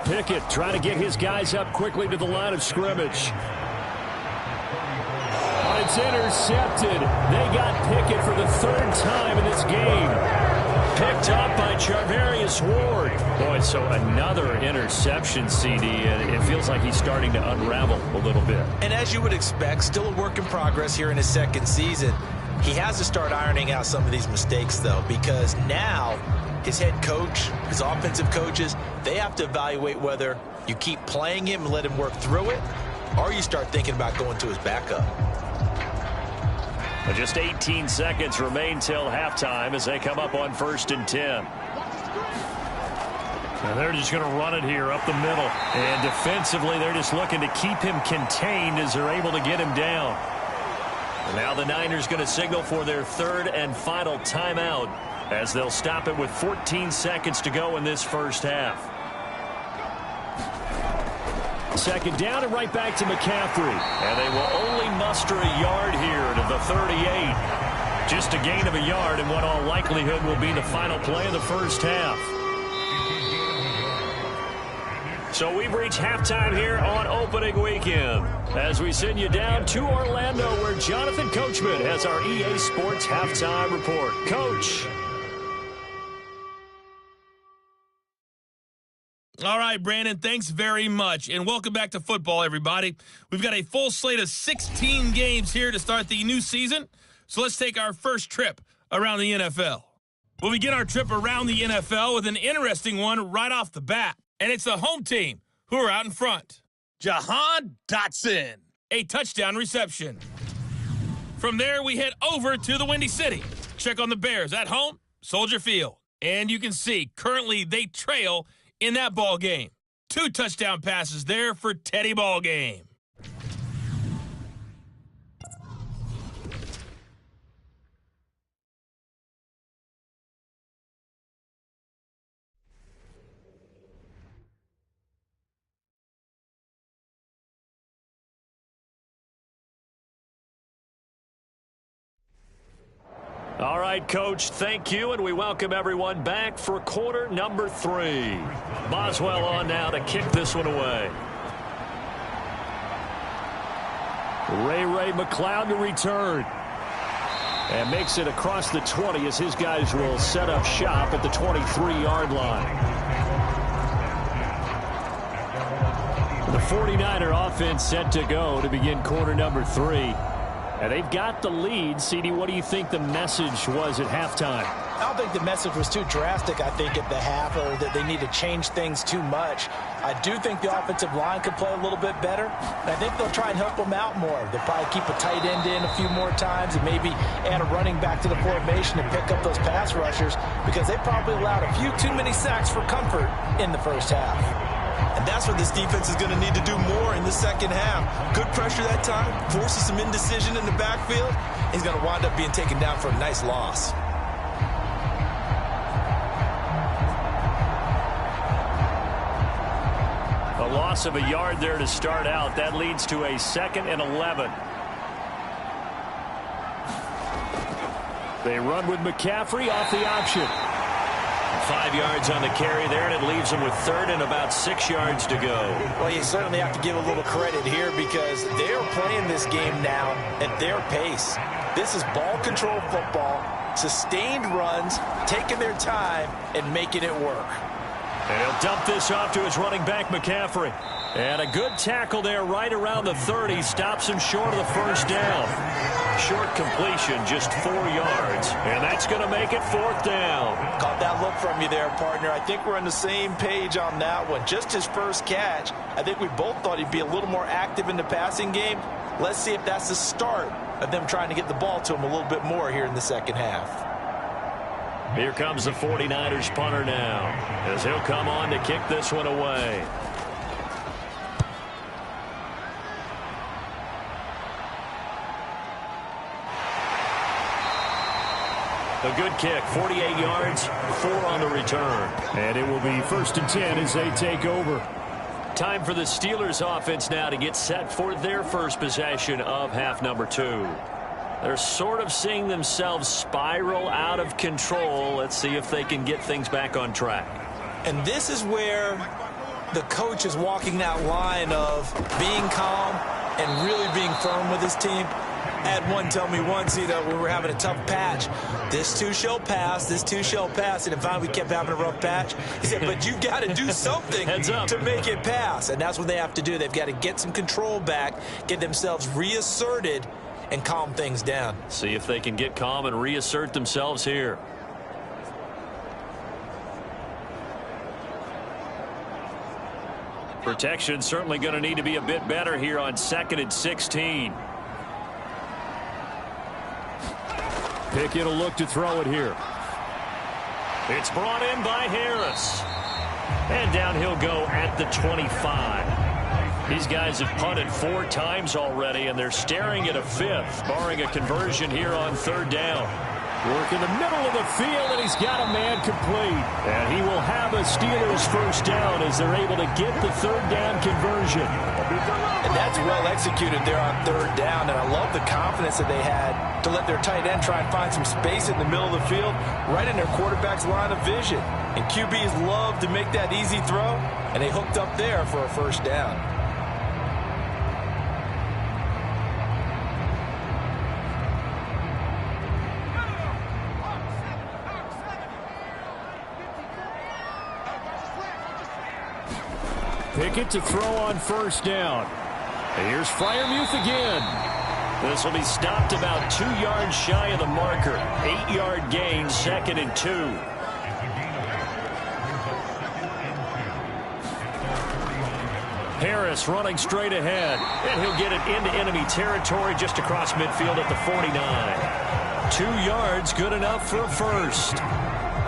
Pickett trying to get his guys up quickly to the line of scrimmage. But it's intercepted. They got Pickett for the 3rd time in this game. Picked up by Charvarius Ward. Boy, so another interception, CD. And it feels like he's starting to unravel a little bit. And as you would expect, still a work in progress here in his 2nd season. He has to start ironing out some of these mistakes, though, because now his head coach, his offensive coaches, they have to evaluate whether you keep playing him and let him work through it, or you start thinking about going to his backup. But just 18 seconds remain till halftime as they come up on 1st and 10. And they're just going to run it here up the middle. And defensively, they're just looking to keep him contained as they're able to get him down. And now the Niners going to signal for their 3rd and final timeout as they'll stop it with 14 seconds to go in this first half. 2nd down and right back to McCaffrey. And they will only muster a yard here to the 38. Just a gain of a yard in what all likelihood will be the final play of the first half. So we've reached halftime here on opening weekend as we send you down to Orlando where Jonathan Coachman has our EA Sports halftime report. Coach. All right, Brandon, thanks very much. And welcome back to football, everybody. We've got a full slate of 16 games here to start the new season. So let's take our first trip around the NFL. We'll begin our trip around the NFL with an interesting one right off the bat. And it's the home team who are out in front. Jahan Dotson, a touchdown reception. From there, we head over to the Windy City. Check on the Bears at home, Soldier Field. And you can see currently they trail in that ball game. 2 touchdown passes there for Teddy Ballgame. All right, Coach, thank you, and we welcome everyone back for quarter number 3. Boswell on now to kick this one away. Ray McLeod to return. And makes it across the 20 as his guys will set up shop at the 23-yard line. The 49er offense set to go to begin quarter number 3. And they've got the lead. CD, what do you think the message was at halftime? I don't think the message was too drastic, I think, at the half, or that they need to change things too much. I do think the offensive line could play a little bit better, and I think they'll try and help them out more. They'll probably keep a tight end in a few more times and maybe add a running back to the formation and pick up those pass rushers, because they probably allowed a few too many sacks for comfort in the first half. And that's what this defense is going to need to do more in the second half. Good pressure that time, forces some indecision in the backfield. He's going to wind up being taken down for a nice loss. A loss of a yard there to start out. That leads to a 2nd and 11. They run with McCaffrey off the option. 5 yards on the carry there, and it leaves them with 3rd and about 6 yards to go. Well, you certainly have to give a little credit here, because they're playing this game now at their pace. This is ball control football, sustained runs, taking their time, and making it work. And he'll dump this off to his running back, McCaffrey. And a good tackle there right around the 30. Stops him short of the first down. Short completion, just 4 yards. And that's going to make it 4th down. Caught that look from you there, partner. I think we're on the same page on that one. Just his first catch. I think we both thought he'd be a little more active in the passing game. Let's see if that's the start of them trying to get the ball to him a little bit more here in the second half. Here comes the 49ers punter now, as he'll come on to kick this one away. A good kick, 48 yards, 4 on the return. And it will be 1st and 10 as they take over. Time for the Steelers offense now to get set for their first possession of half number 2. They're sort of seeing themselves spiral out of control. Let's see if they can get things back on track. And this is where the coach is walking that line of being calm and really being firm with his team. I had one tell me once, when we were having a tough patch, this too shall pass, this too shall pass. And finally we kept having a rough patch. He said, but you got to do something to make it pass. And that's what they have to do. They've got to get some control back, get themselves reasserted, and calm things down. See if they can get calm and reassert themselves here. Protection certainly going to need to be a bit better here on 2nd and 16. Pickett will look to throw it here. It's brought in by Harris. And down he'll go at the 25. These guys have punted 4 times already, and they're staring at a 5th, barring a conversion here on 3rd down. Work in the middle of the field, and he's got a man complete. And he will have a Steelers first down as they're able to get the 3rd down conversion. And that's well executed there on 3rd down, and I love the confidence that they had to let their tight end try and find some space in the middle of the field, right in their quarterback's line of vision. And QBs love to make that easy throw, and they hooked up there for a first down. Pickett to throw on 1st down. Here's Freiermuth again. This will be stopped about 2 yards shy of the marker. 8-yard gain, 2nd and 2. Harris running straight ahead. And he'll get it into enemy territory just across midfield at the 49. 2 yards, good enough for a first.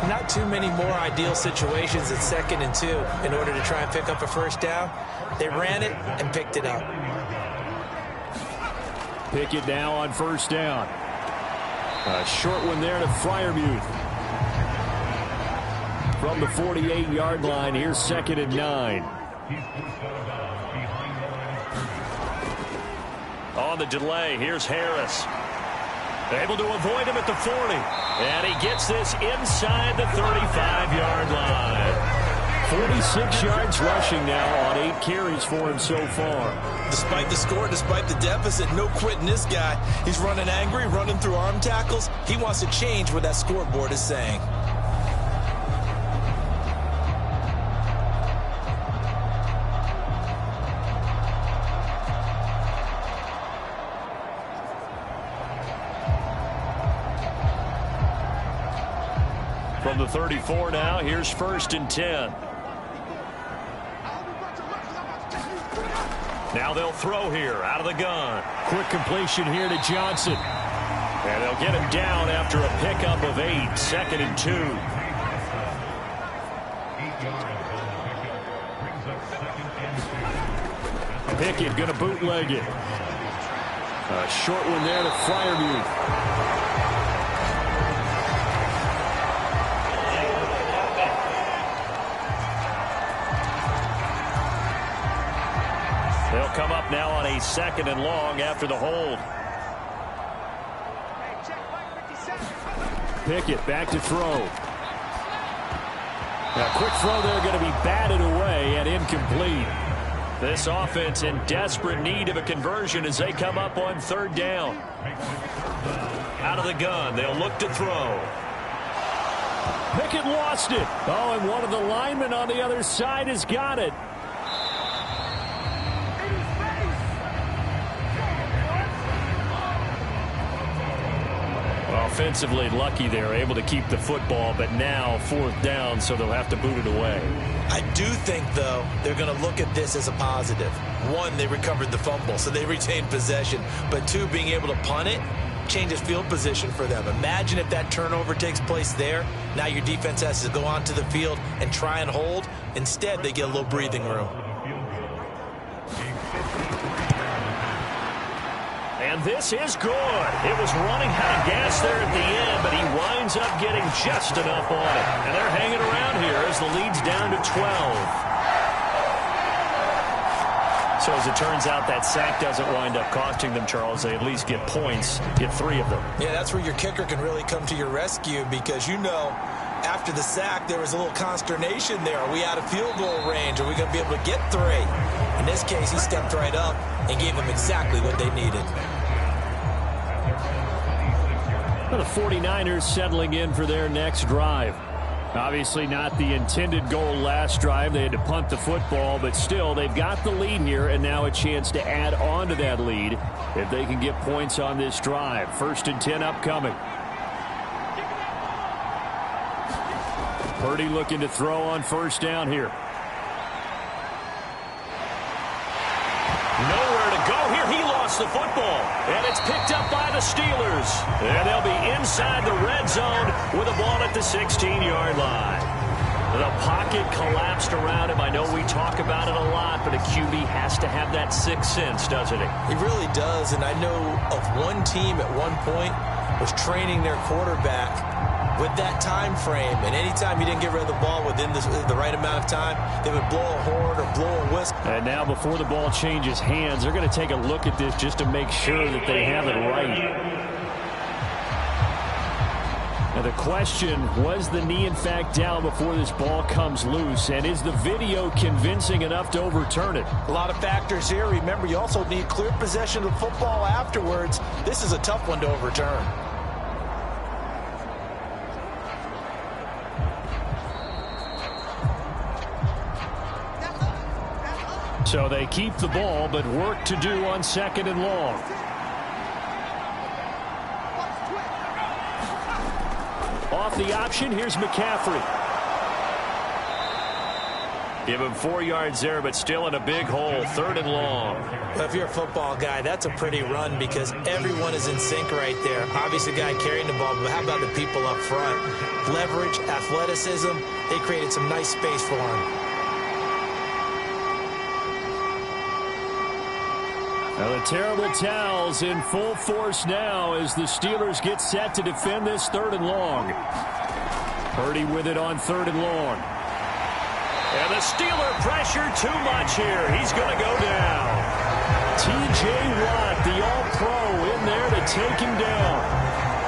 Not too many more ideal situations at 2nd and 2 in order to try and pick up a first down. They ran it and picked it up. Pickett now on 1st down. A short one there to Freiermuth. From the 48-yard line, here's 2nd and 9. On the delay, here's Harris. Able to avoid him at the 40. And he gets this inside the 35-yard line. 46 yards rushing now on 8 carries for him so far. Despite the score, despite the deficit, no quitting this guy. He's running angry, running through arm tackles. He wants to change what that scoreboard is saying. From the 34 now, here's 1st and 10. Now they'll throw here out of the gun. Quick completion here to Johnson. And they'll get him down after a pickup of 8. 2nd and 2. Pickett going to bootleg it. A short one there to Freiermuth. They'll come up now on a 2nd and long after the hold. Pickett back to throw. A quick throw there going to be batted away and incomplete. This offense in desperate need of a conversion as they come up on 3rd down. Out of the gun, they'll look to throw. Pickett lost it. Oh, and one of the linemen on the other side has got it. Offensively lucky they're able to keep the football, but now 4th down, so they'll have to boot it away. I do think, though, they're going to look at this as a positive. 1, they recovered the fumble, so they retained possession. But 2, being able to punt it changes field position for them. Imagine if that turnover takes place there. Now your defense has to go onto the field and try and hold. Instead, they get a little breathing room. And this is good. It was running out of gas there at the end, but he winds up getting just enough on it. And they're hanging around here as the lead's down to 12. So as it turns out, that sack doesn't wind up costing them, Charles. They at least get points, get 3 of them. Yeah, that's where your kicker can really come to your rescue because, you know, after the sack, there was a little consternation there. Are we out of field goal range? Are we going to be able to get 3? In this case, he stepped right up and gave them exactly what they needed. The 49ers settling in for their next drive. Obviously not the intended goal last drive. They had to punt the football, but still they've got the lead here and now a chance to add on to that lead if they can get points on this drive. 1st and 10 upcoming. Purdy looking to throw on 1st down here. Nowhere to go here. He lost the football. And it's picked up by the Steelers. And they'll be inside the red zone with a ball at the 16-yard line. The pocket collapsed around him. I know we talk about it a lot, but a QB has to have that 6th sense, doesn't it? He really does. And I know of one team at one point was training their quarterback with that time frame, and anytime you didn't get rid of the ball within the right amount of time, they would blow a horn or blow a whistle. And now before the ball changes hands, they're going to take a look at this just to make sure that they have it right. Now the question, was the knee in fact down before this ball comes loose, and is the video convincing enough to overturn it? A lot of factors here. Remember, you also need clear possession of the football afterwards. This is a tough one to overturn. So they keep the ball, but work to do on 2nd and long. Off the option, here's McCaffrey. Give him 4 yards there, but still in a big hole. 3rd and long. Well, if you're a football guy, that's a pretty run because everyone is in sync right there. Obviously, the guy carrying the ball, but how about the people up front? Leverage, athleticism, they created some nice space for him. Now the terrible towels in full force now as the Steelers get set to defend this 3rd and long. Purdy with it on 3rd and long. And the Steeler pressure too much here. He's going to go down. T.J. Watt, the All-Pro, in there to take him down.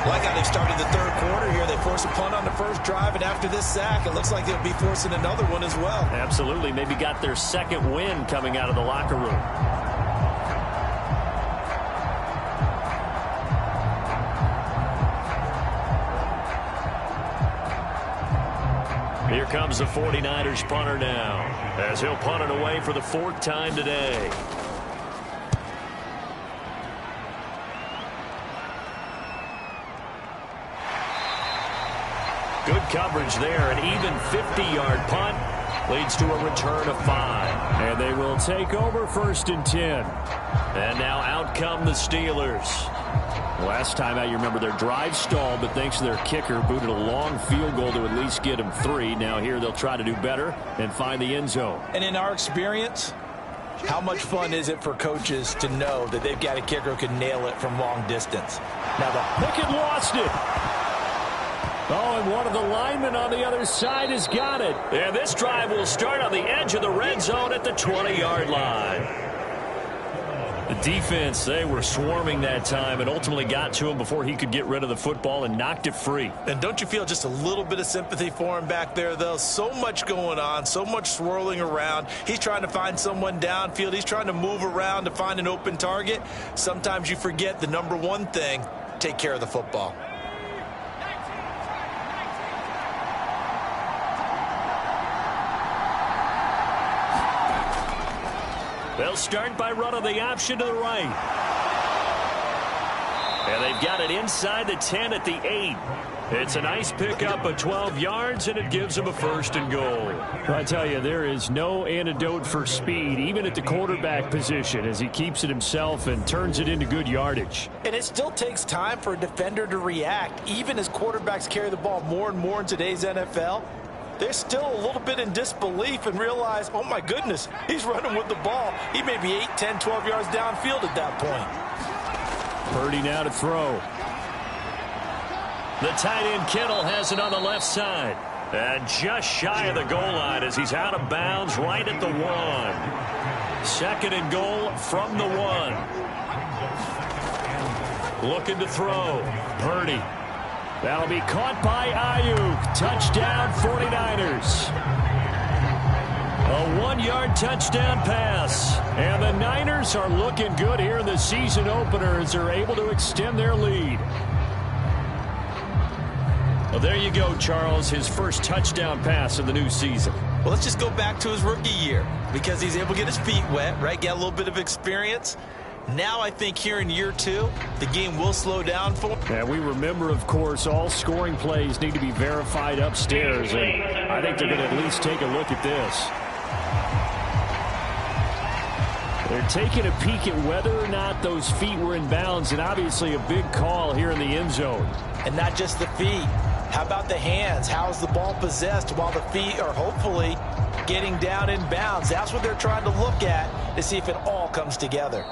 Like how they've started the third quarter here. They force a punt on the first drive, and after this sack, it looks like they'll be forcing another one as well. Absolutely. Maybe got their second win coming out of the locker room. Here comes the 49ers punter now, as he'll punt it away for the fourth time today. Good coverage there. An even 50-yard punt leads to a return of 5. And they will take over 1st and 10. And now out come the Steelers. Last time out, you remember their drive stalled, but thanks to their kicker, booted a long field goal to at least get them 3. Now here they'll try to do better and find the end zone. And in our experience, how much fun is it for coaches to know that they've got a kicker who can nail it from long distance? Now the Pickett lost it. Oh, and one of the linemen on the other side has got it. And this drive will start on the edge of the red zone at the 20-yard line. The defense, they were swarming that time and ultimately got to him before he could get rid of the football and knocked it free. And don't you feel just a little bit of sympathy for him back there, though? So much going on, so much swirling around. He's trying to find someone downfield. He's trying to move around to find an open target. Sometimes you forget the number one thing, take care of the football. They'll start by running the option to the right. And they've got it inside the 10 at the 8. It's a nice pickup of 12 yards, and it gives them a 1st and goal. I tell you, there is no antidote for speed, even at the quarterback position, as he keeps it himself and turns it into good yardage. And it still takes time for a defender to react, even as quarterbacks carry the ball more and more in today's NFL. They're still a little bit in disbelief and realize, oh, my goodness, he's running with the ball. He may be 8, 10, 12 yards downfield at that point. Purdy now to throw. The tight end Kittle has it on the left side. And just shy of the goal line as he's out of bounds right at the 1. 2nd and goal from the 1. Looking to throw. Purdy. That'll be caught by Ayuk. Touchdown 49ers. A 1-yard touchdown pass. And the Niners are looking good here in the season opener as they're able to extend their lead. Well, there you go, Charles. His first touchdown pass of the new season. Well, let's just go back to his rookie year because he's able to get his feet wet, right? Get a little bit of experience. Now I think here in year 2, the game will slow down for him. And we remember, of course, all scoring plays need to be verified upstairs. And I think they're going to at least take a look at this. They're taking a peek at whether or not those feet were in bounds, and obviously a big call here in the end zone. And not just the feet. How about the hands? How is the ball possessed while the feet are hopefully getting down in bounds? That's what they're trying to look at to see if it all comes together.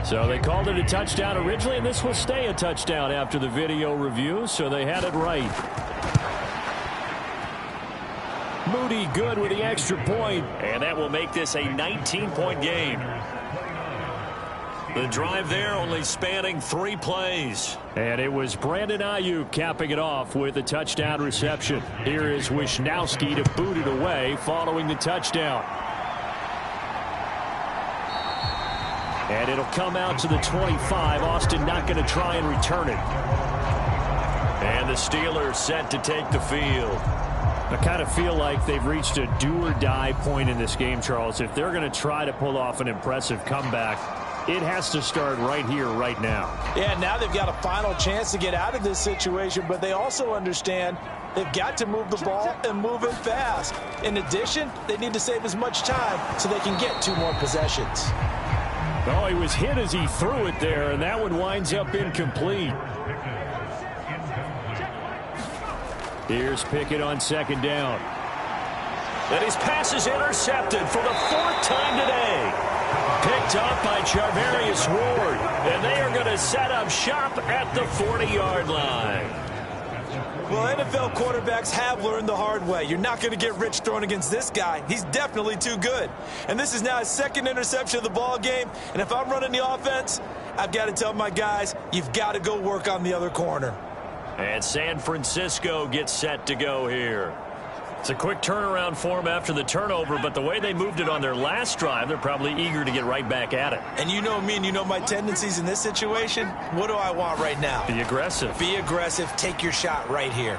So they called it a touchdown originally, and this will stay a touchdown after the video review, so they had it right. Moody good with the extra point, and that will make this a 19-point game. The drive there only spanning 3 plays. And it was Brandon Ayuk capping it off with a touchdown reception. Here is Wisnowski to boot it away following the touchdown. And it'll come out to the 25. Austin not going to try and return it. And the Steelers set to take the field. I kind of feel like they've reached a do-or-die point in this game, Charles. If they're going to try to pull off an impressive comeback, it has to start right here, right now. Yeah, now they've got a final chance to get out of this situation, but they also understand they've got to move the ball and move it fast. In addition, they need to save as much time so they can get 2 more possessions. Oh, he was hit as he threw it there, and that one winds up incomplete. Here's Pickett on 2nd down. And his pass is intercepted for the 4th time today. Picked up by Charvarius Ward. And they are going to set up shop at the 40-yard line. Well, NFL quarterbacks have learned the hard way. You're not going to get rich throwing against this guy. He's definitely too good. And this is now his second interception of the ball game. And if I'm running the offense, I've got to tell my guys, you've got to go work on the other corner. And San Francisco gets set to go here. It's a quick turnaround for them after the turnover, but the way they moved it on their last drive, they're probably eager to get right back at it. And you know me and you know my tendencies in this situation. What do I want right now? Be aggressive. Be aggressive. Take your shot right here.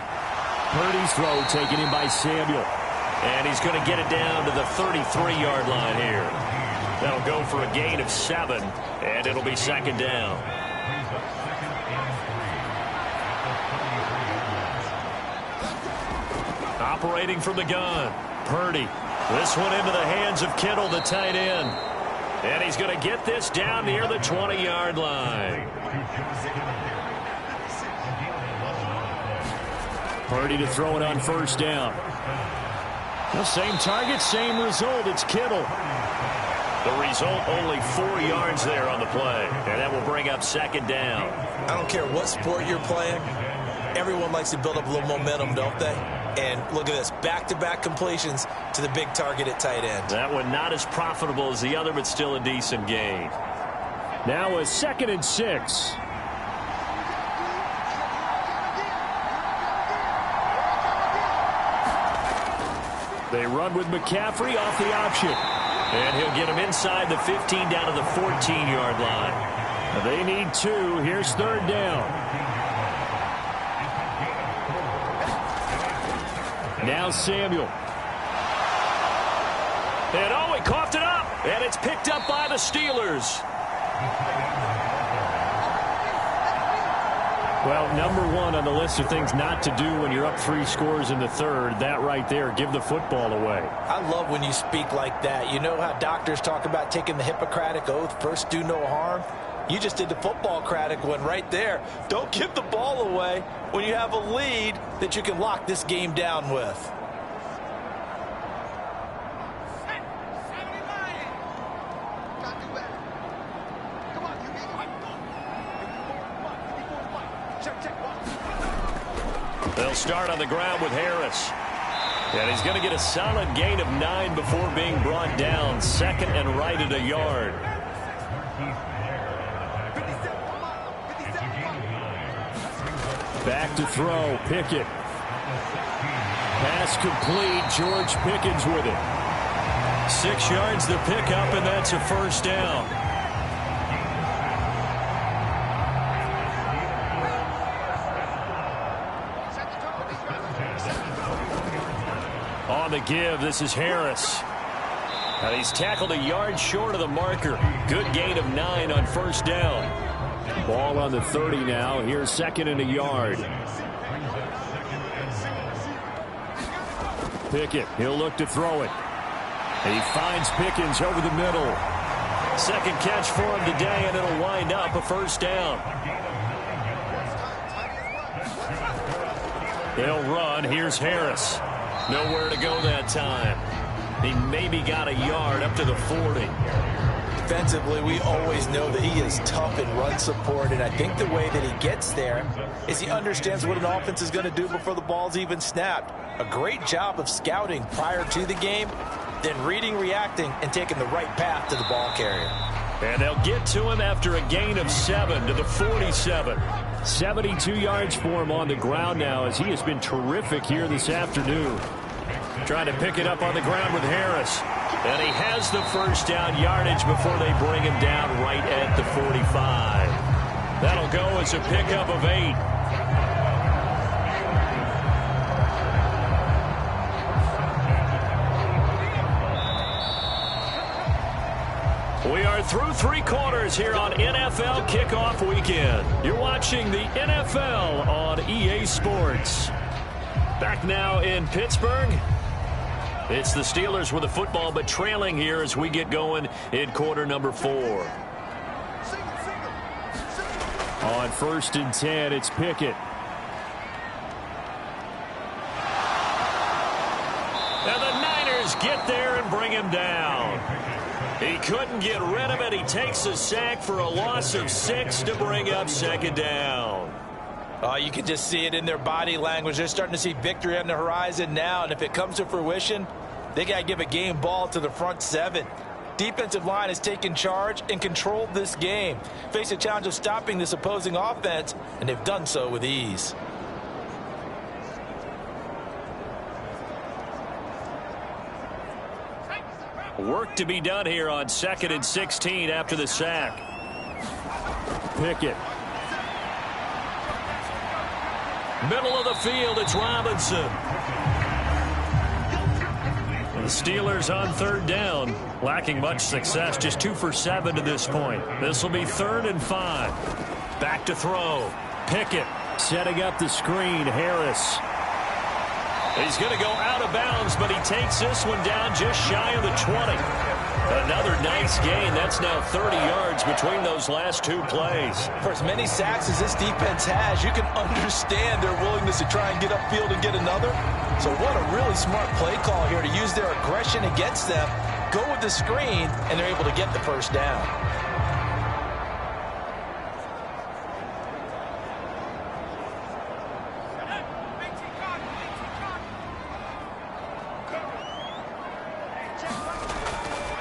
Purdy's throw taken in by Samuel. And he's going to get it down to the 33-yard line here. That'll go for a gain of 7, and it'll be second down. Operating from the gun, Purdy. This one into the hands of Kittle, the tight end. And he's going to get this down near the 20-yard line. Purdy to throw it on first down. The same target, same result. It's Kittle. The result, only 4 yards there on the play. And that will bring up second down. I don't care what sport you're playing. Everyone likes to build up a little momentum, don't they? And look at this, back-to-back completions to the big target at tight end. That one not as profitable as the other, but still a decent gain. Now a 2nd and 6. They run with McCaffrey off the option. And he'll get him inside the 15 down to the 14-yard line. They need 2. Here's third down. Now Samuel. And oh, he coughed it up. And it's picked up by the Steelers. Well, number 1 on the list of things not to do when you're up 3 scores in the third. That right there, give the football away. I love when you speak like that. You know how doctors talk about taking the Hippocratic Oath, first do no harm? You just did the football-cratic one right there. Don't give the ball away when you have a lead that you can lock this game down with. They'll start on the ground with Harris. And he's going to get a solid gain of 9 before being brought down. 2nd and right at a yard. Back to throw, Pickett. Pass complete, George Pickens with it. 6 yards to pick up, and that's a first down. On the give, this is Harris. And he's tackled a yard short of the marker. Good gain of 9 on first down. Ball on the 30 now. Here's 2nd and a yard. Pickett, he'll look to throw it. And he finds Pickens over the middle. Second catch for him today, and it'll wind up a first down. They'll run. Here's Harris. Nowhere to go that time. He maybe got a yard up to the 40. Defensively, we always know that he is tough in run support, and I think the way that he gets there is he understands what an offense is going to do before the ball's even snapped. A great job of scouting prior to the game, then reading, reacting, and taking the right path to the ball carrier. And they'll get to him after a gain of 7 to the 47. 72 yards for him on the ground now, as he has been terrific here this afternoon. Trying to pick it up on the ground with Harris. And he has the first down yardage before they bring him down right at the 45. That'll go as a pickup of 8. We are through 3 quarters here on NFL Kickoff Weekend. You're watching the NFL on EA Sports. Back now in Pittsburgh. It's the Steelers with the football, but trailing here as we get going in quarter number 4. On 1st and 10, it's Pickett. And the Niners get there and bring him down. He couldn't get rid of it. He takes a sack for a loss of 6 to bring up second down. You can just see it in their body language. They're starting to see victory on the horizon now, and if it comes to fruition, they got to give a game ball to the front seven. Defensive line has taken charge and controlled this game. Face a challenge of stopping this opposing offense, and they've done so with ease. Work to be done here on 2nd and 16 after the sack. Pickett. Middle of the field, it's Robinson. The Steelers on 3rd down, lacking much success, just 2 for 7 to this point. This will be 3rd and 5. Back to throw. Pickett setting up the screen. Harris. He's going to go out of bounds, but he takes this one down just shy of the 20. Another nice gain. That's now 30 yards between those last 2 plays. For as many sacks as this defense has, you can understand their willingness to try and get upfield and get another. So what a really smart play call here to use their aggression against them, go with the screen, and they're able to get the first down.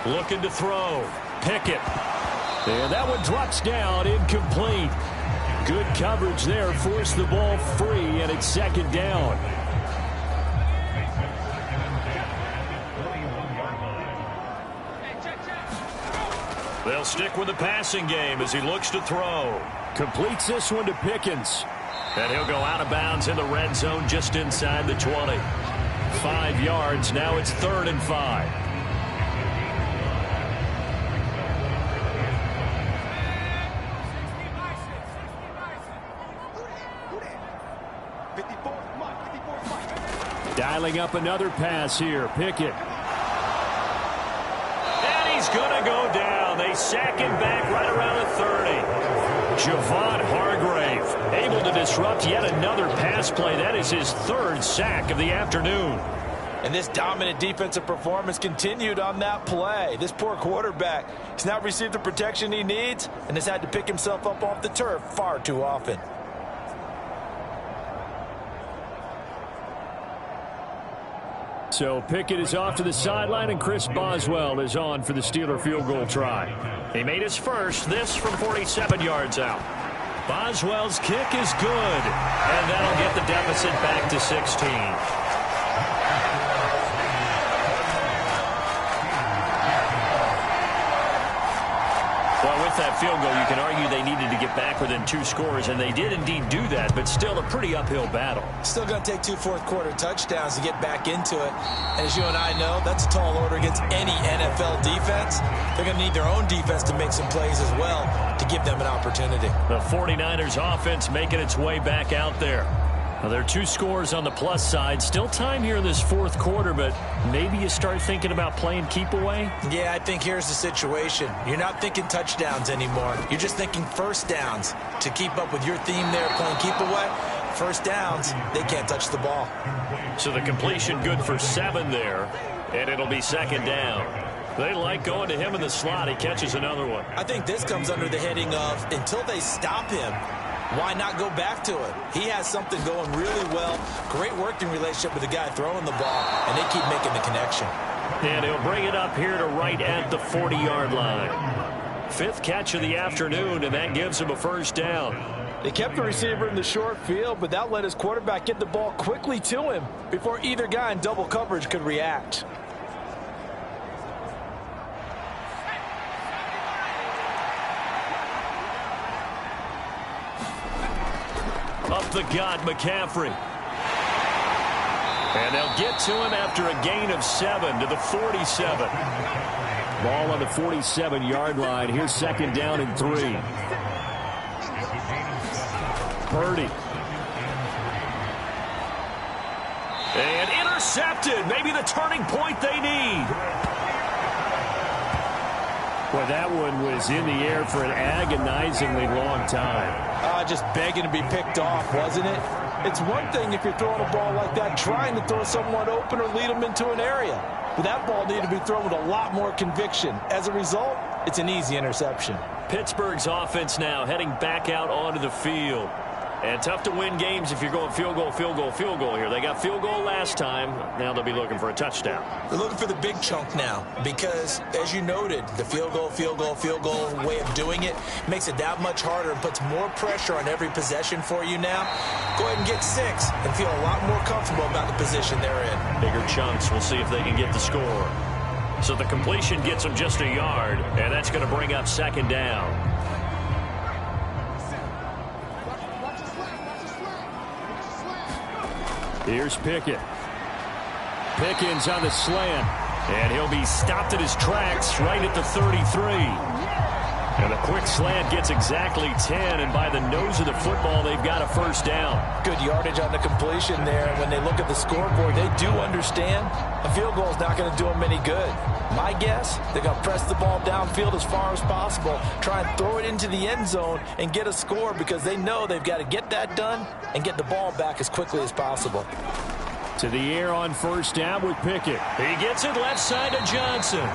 Looking to throw. Pickett. And that one drops down, incomplete. Good coverage there, forced the ball free, and it's 2nd down. They'll stick with the passing game as he looks to throw. Completes this one to Pickens. And he'll go out of bounds in the red zone just inside the 20. 5 yards, now it's 3rd and 5. Dialing up another pass here. Pickett. And he's going to go down. They sack him back right around the 30. Javon Hargrave able to disrupt yet another pass play. That is his 3rd sack of the afternoon. And this dominant defensive performance continued on that play. This poor quarterback has not received the protection he needs and has had to pick himself up off the turf far too often. So Pickett is off to the sideline, and Chris Boswell is on for the Steeler field goal try. He made his first, this from 47 yards out. Boswell's kick is good, and that'll get the deficit back to 16. Well, with that field goal, you can argue they needed to get back within 2 scores, and they did indeed do that, but still a pretty uphill battle. Still going to take 2 fourth-quarter touchdowns to get back into it. And as you and I know, that's a tall order against any NFL defense. They're going to need their own defense to make some plays as well to give them an opportunity. The 49ers offense making its way back out there. Now, there are 2 scores on the plus side. Still time here in this 4th quarter, but maybe you start thinking about playing keep away? Yeah, I think here's the situation. You're not thinking touchdowns anymore. You're just thinking first downs. To keep up with your theme there, playing keep away, first downs, they can't touch the ball. So the completion good for 7 there, and it'll be 2nd down. They like going to him in the slot. He catches another one. I think this comes under the heading of until they stop him, why not go back to it? He has something going really well. Great working relationship with the guy throwing the ball, and they keep making the connection. And he'll bring it up here to right at the 40-yard line. 5th catch of the afternoon, and that gives him a first down. They kept the receiver in the short field, but that let his quarterback get the ball quickly to him before either guy in double coverage could react. Up the gut, McCaffrey. And they'll get to him after a gain of 7 to the 47. Ball on the 47-yard line. Here's 2nd down and 3. Purdy. And intercepted. Maybe the turning point they need. Well, that one was in the air for an agonizingly long time. Just begging to be picked off, wasn't it? It's one thing if you're throwing a ball like that, trying to throw someone open or lead them into an area. But that ball needed to be thrown with a lot more conviction. As a result, it's an easy interception. Pittsburgh's offense now heading back out onto the field. And tough to win games if you're going field goal, field goal, field goal here. They got field goal last time. Now they'll be looking for a touchdown. They're looking for the big chunk now because, as you noted, the field goal way of doing it makes it that much harder and puts more pressure on every possession for you now. Go ahead and get 6 and feel a lot more comfortable about the position they're in. Bigger chunks. We'll see if they can get the score. So the completion gets them just a yard, and that's going to bring up second down. Here's Pickett. Pickens on the slant, and he'll be stopped at his tracks right at the 33. And the quick slant gets exactly 10, and by the nose of the football, they've got a first down. Good yardage on the completion there. When they look at the scoreboard, they do understand a field goal is not going to do them any good. My guess, they're going to press the ball downfield as far as possible, try and throw it into the end zone and get a score because they know they've got to get that done and get the ball back as quickly as possible. To the air on first down with Pickett. He gets it left side to Johnson.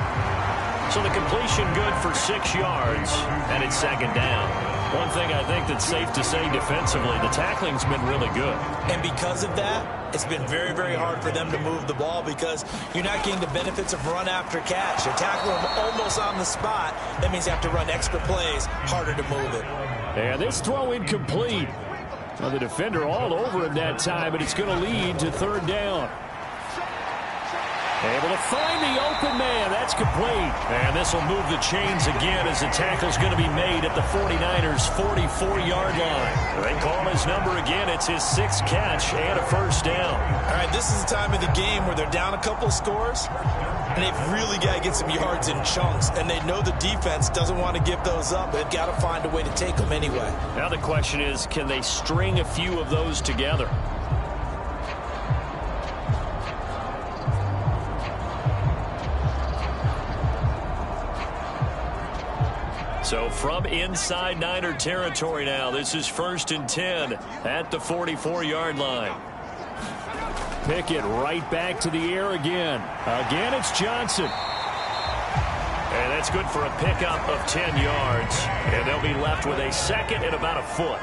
So the completion good for 6 yards, and it's second down. One thing I think that's safe to say defensively, the tackling's been really good. And because of that, it's been very, very hard for them to move the ball because you're not getting the benefits of run after catch. You're tackling them almost on the spot. That means you have to run extra plays, harder to move it. And this throw incomplete. Well, the defender all over him that time, but it's going to lead to third down. Able to find the open man. That's complete. And this will move the chains again as the tackle's going to be made at the 49ers' 44-yard line. They call his number again. It's his 6th catch and a first down. All right, this is the time of the game where they're down a couple of scores, and they've really got to get some yards in chunks, and they know the defense doesn't want to give those up. They've got to find a way to take them anyway. Now the question is, can they string a few of those together? So from inside Niner territory now, this is 1st and 10 at the 44-yard line. Pickett right back to the air again. Again, it's Johnson. And that's good for a pickup of 10 yards. And they'll be left with a second and about a foot.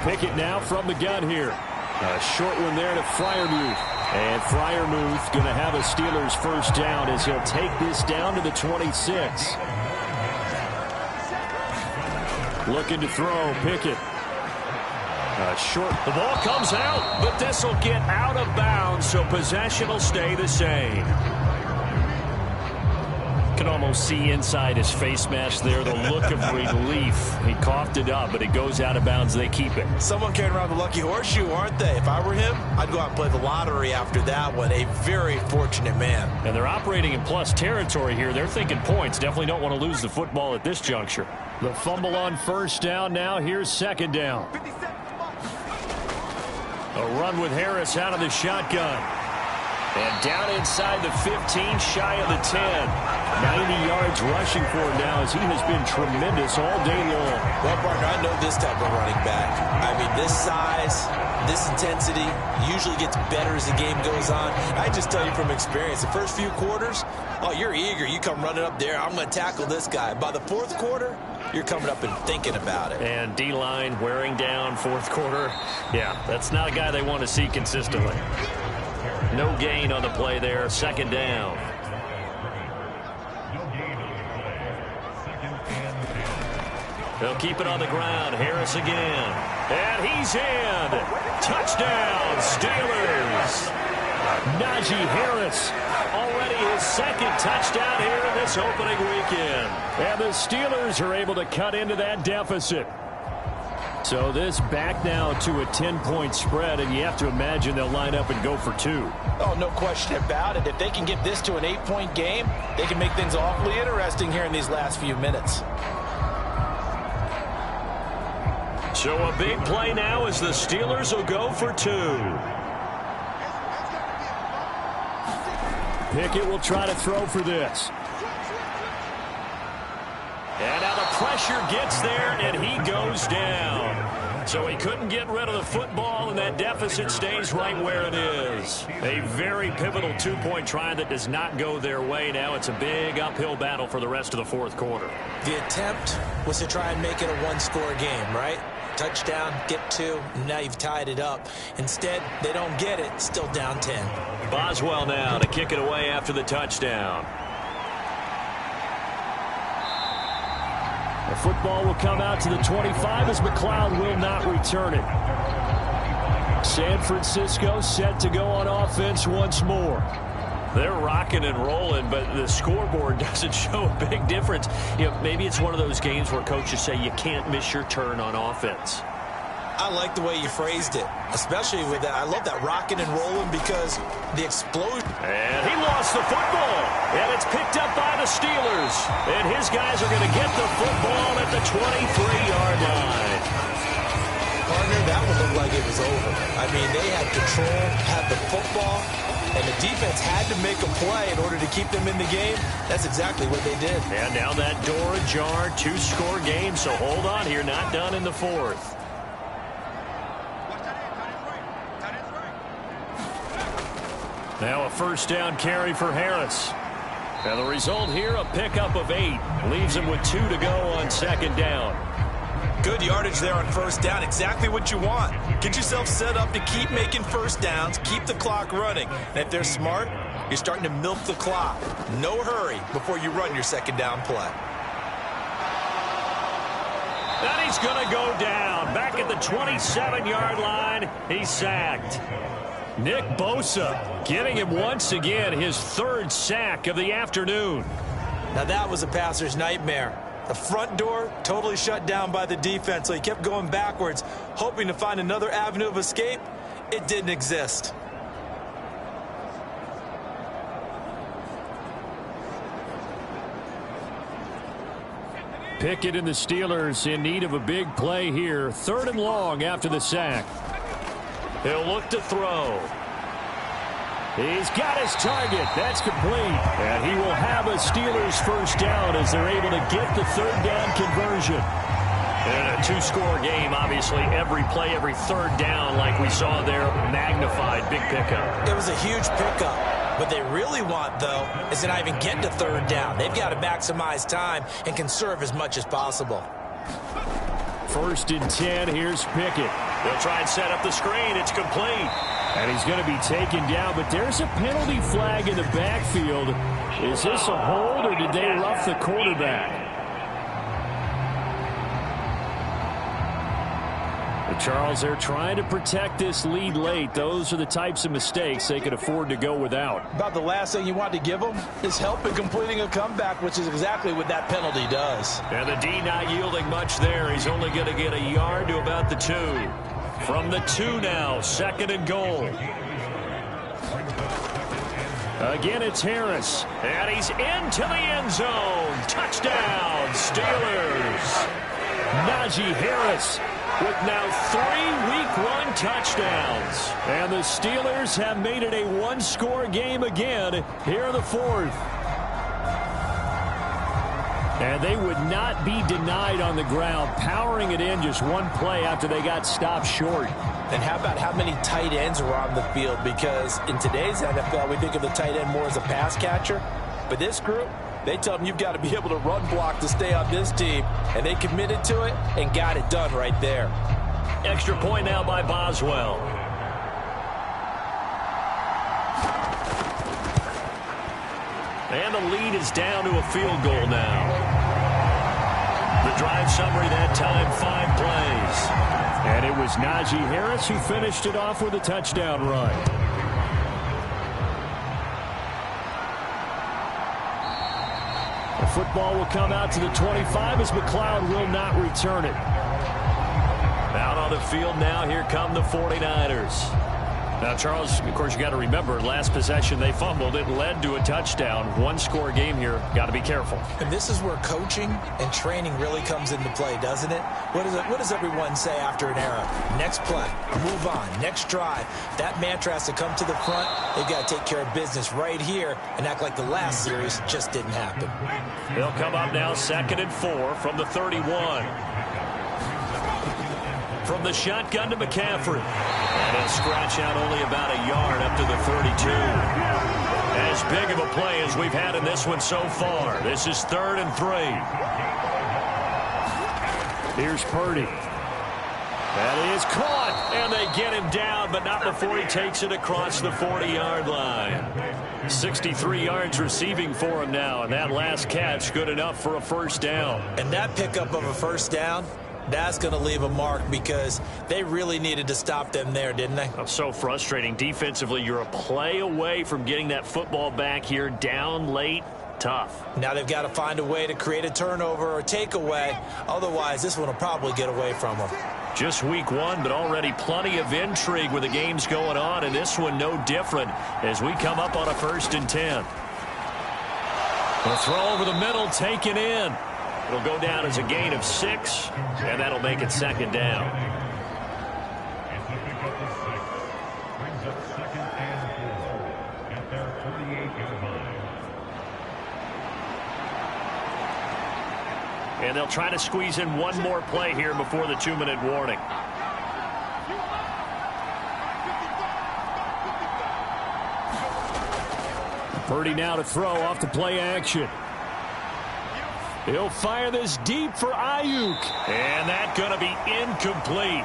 Pickett now from the gun here. A short one there to Freiermuth. And Freiermuth going to have a Steelers first down as he'll take this down to the 26. Looking to throw, Pickett. Short. The ball comes out, but this will get out of bounds, so possession will stay the same. Can almost see inside his face mask there the look of relief. He coughed it up, but it goes out of bounds. They keep it. Someone carrying around the lucky horseshoe, aren't they? If I were him, I'd go out and play the lottery after that one. A very fortunate man. And they're operating in plus territory here. They're thinking points. Definitely don't want to lose the football at this juncture. The fumble on first down now. Here's second down. A run with Harris out of the shotgun. And down inside the 15, shy of the 10. 90 yards rushing for him now as he has been tremendous all day long. Well, partner, I know this type of running back. I mean, this size, this intensity usually gets better as the game goes on. I just tell you from experience, the first few quarters, oh, you're eager. You come running up there, I'm going to tackle this guy. By the fourth quarter, you're coming up and thinking about it. And D-line wearing down fourth quarter. Yeah, that's not a guy they want to see consistently. No gain on the play there. Second down. They'll keep it on the ground. Harris again. And he's in. Touchdown, Steelers. Najee Harris. Already his 2nd touchdown here in this opening weekend. And the Steelers are able to cut into that deficit. So this back now to a 10-point spread, and you have to imagine they'll line up and go for 2. Oh, no question about it. If they can get this to an 8-point game, they can make things awfully interesting here in these last few minutes. So a big play now as the Steelers will go for 2. Pickett will try to throw for this. And now the pressure gets there, and he goes down. So he couldn't get rid of the football, and that deficit stays right where it is. A very pivotal 2-point try that does not go their way. Now it's a big uphill battle for the rest of the fourth quarter. The attempt was to try and make it a one-score game, right? Touchdown, get 2, and now you've tied it up. Instead, they don't get it, still down 10. Boswell now to kick it away after the touchdown. The football will come out to the 25 as McLeod will not return it. San Francisco set to go on offense once more. They're rocking and rolling, but the scoreboard doesn't show a big difference. Maybe it's one of those games where coaches say you can't miss your turn on offense. I like the way you phrased it, especially with that. I love that rocking and rolling because the explosion. And he lost the football, and it's picked up by the Steelers. And his guys are going to get the football at the 23-yard line. Partner, that one looked like it was over. I mean, they had control, had the football, and the defense had to make a play in order to keep them in the game. That's exactly what they did. And now that door ajar, 2-score game, so hold on here, not done in the 4th. Now a first down carry for Harris. And the result here, a pickup of 8. Leaves him with 2 to go on second down. Good yardage there on first down. Exactly what you want. Get yourself set up to keep making first downs, keep the clock running. And if they're smart, you're starting to milk the clock. No hurry before you run your second down play. And he's going to go down. Back at the 27-yard line, he's sacked. Nick Bosa getting him once again his 3rd sack of the afternoon. Now that was a passer's nightmare. The front door totally shut down by the defense, so he kept going backwards, hoping to find another avenue of escape. It didn't exist. Pickett and the Steelers in need of a big play here. 3rd and long after the sack. He'll look to throw. He's got his target. That's complete. And he will have a Steelers first down as they're able to get the 3rd down conversion. And a 2-score game, obviously, every play, every 3rd down, like we saw there, magnified, big pickup. It was a huge pickup. What they really want, though, is to not even get to 3rd down. They've got to maximize time and conserve as much as possible. 1st and 10, here's Pickett. They'll try and set up the screen. It's complete. And he's going to be taken down, but there's a penalty flag in the backfield. Is this a hold, or did they rough the quarterback? But Charles, they're trying to protect this lead late. Those are the types of mistakes they could afford to go without. About the last thing you want to give them is help in completing a comeback, which is exactly what that penalty does. And the D not yielding much there. He's only going to get a yard to about the 2. From the 2 now, 2nd and goal. Again, it's Harris. And he's into the end zone. Touchdown, Steelers. Najee Harris with now 3 Week 1 touchdowns. And the Steelers have made it a 1-score game again here in the 4th. And they would not be denied on the ground, powering it in just 1 play after they got stopped short. And how about how many tight ends were on the field? Because in today's NFL, we think of the tight end more as a pass catcher. But this group, they tell them you've got to be able to run block to stay on this team. And they committed to it and got it done right there. Extra point now by Boswell. And the lead is down to a field goal now. The drive summary that time, 5 plays. And it was Najee Harris who finished it off with a touchdown run. The football will come out to the 25 as McLeod will not return it. Out on the field now, here come the 49ers. Now, Charles, of course, you got to remember, last possession they fumbled. It led to a touchdown. 1-score game here. Got to be careful. And this is where coaching and training really comes into play, doesn't it? What does everyone say after an error? Next play, move on, next drive. That mantra has to come to the front. They've got to take care of business right here and act like the last series just didn't happen. They'll come up now 2nd and 4 from the 31. From the shotgun to McCaffrey. And he'll scratch out only about a yard up to the 32. As big of a play as we've had in this one so far. This is 3rd and 3. Here's Purdy. That is caught, and they get him down, but not before he takes it across the 40-yard line. 63 yards receiving for him now, and that last catch good enough for a first down. And that pickup of a first down, that's going to leave a mark because they really needed to stop them there, didn't they? Oh, so frustrating. Defensively, you're a play away from getting that football back here down late. Tough. Now they've got to find a way to create a turnover or takeaway. Otherwise, this one will probably get away from them. Just week one, but already plenty of intrigue with the games going on, and this one no different as we come up on a 1st and 10. The throw over the middle, taken in. It'll go down as a gain of 6, and that'll make it 2nd down. And they'll try to squeeze in one more play here before the 2-minute warning. Purdy now to throw off the play action. He'll fire this deep for Ayuk. And that's going to be incomplete.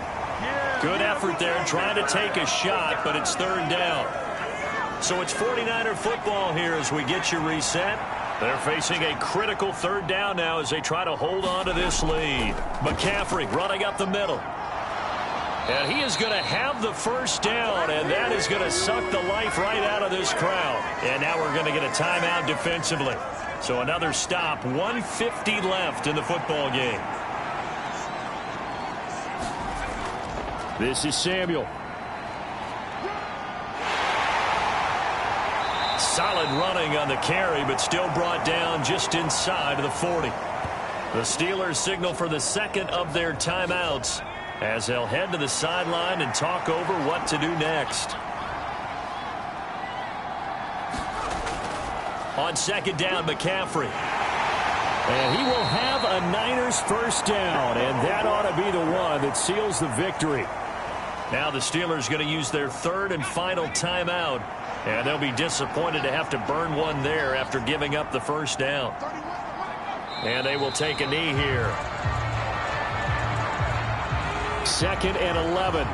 Good effort there trying to take a shot, but it's 3rd down. So it's 49er football here as we get you reset. They're facing a critical 3rd down now as they try to hold on to this lead. McCaffrey running up the middle. And he is going to have the first down, and that is going to suck the life right out of this crowd. And now we're going to get a timeout defensively. So another stop, 1:50 left in the football game. This is Samuel. Solid running on the carry, but still brought down just inside of the 40. The Steelers signal for the 2nd of their timeouts as they'll head to the sideline and talk over what to do next. On 2nd down, McCaffrey. And he will have a Niners first down, and that ought to be the one that seals the victory. Now the Steelers going to use their 3rd and final timeout. And they'll be disappointed to have to burn one there after giving up the first down. And they will take a knee here. 2nd and 11.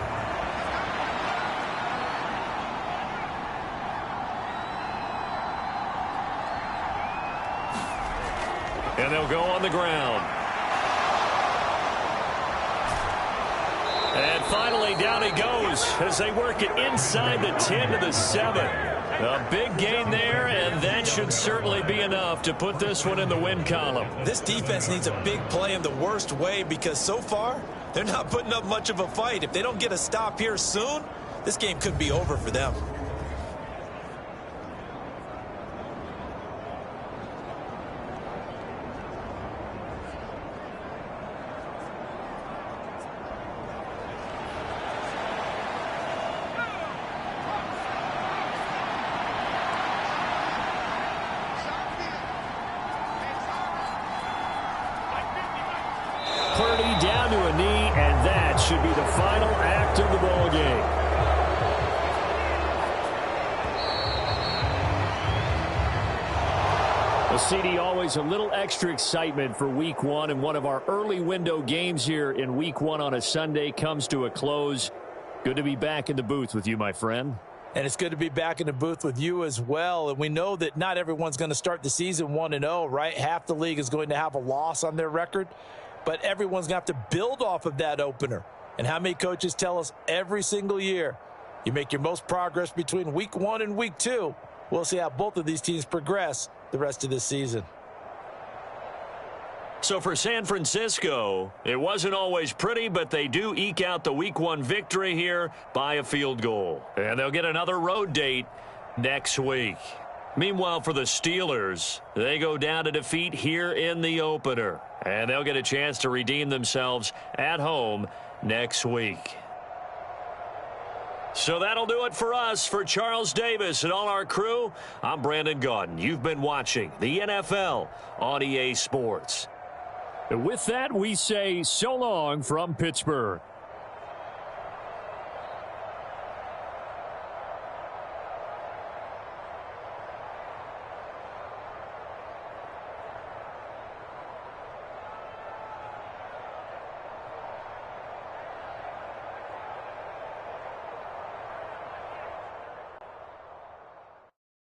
And they'll go on the ground. And finally, down he goes as they work it inside the 10 to the 7. A big gain there, and that should certainly be enough to put this one in the win column. This defense needs a big play in the worst way because so far, they're not putting up much of a fight. If they don't get a stop here soon, this game could be over for them. Purdy down to a knee, and that should be the final act of the ball game. Well, CD, always a little extra excitement for week one, and one of our early window games here in week one on a Sunday comes to a close. Good to be back in the booth with you, my friend. And it's good to be back in the booth with you as well. And we know that not everyone's going to start the season 1-0, right? Half the league is going to have a loss on their record. But everyone's going to have to build off of that opener. And how many coaches tell us every single year, you make your most progress between week 1 and week 2. We'll see how both of these teams progress the rest of this season. So for San Francisco, it wasn't always pretty, but they do eke out the week 1 victory here by a field goal. And they'll get another road date next week. Meanwhile, for the Steelers, they go down to defeat here in the opener. And they'll get a chance to redeem themselves at home next week. So that'll do it for us. For Charles Davis and all our crew, I'm Brandon Gaudin. You've been watching the NFL on EA Sports. And with that, we say so long from Pittsburgh.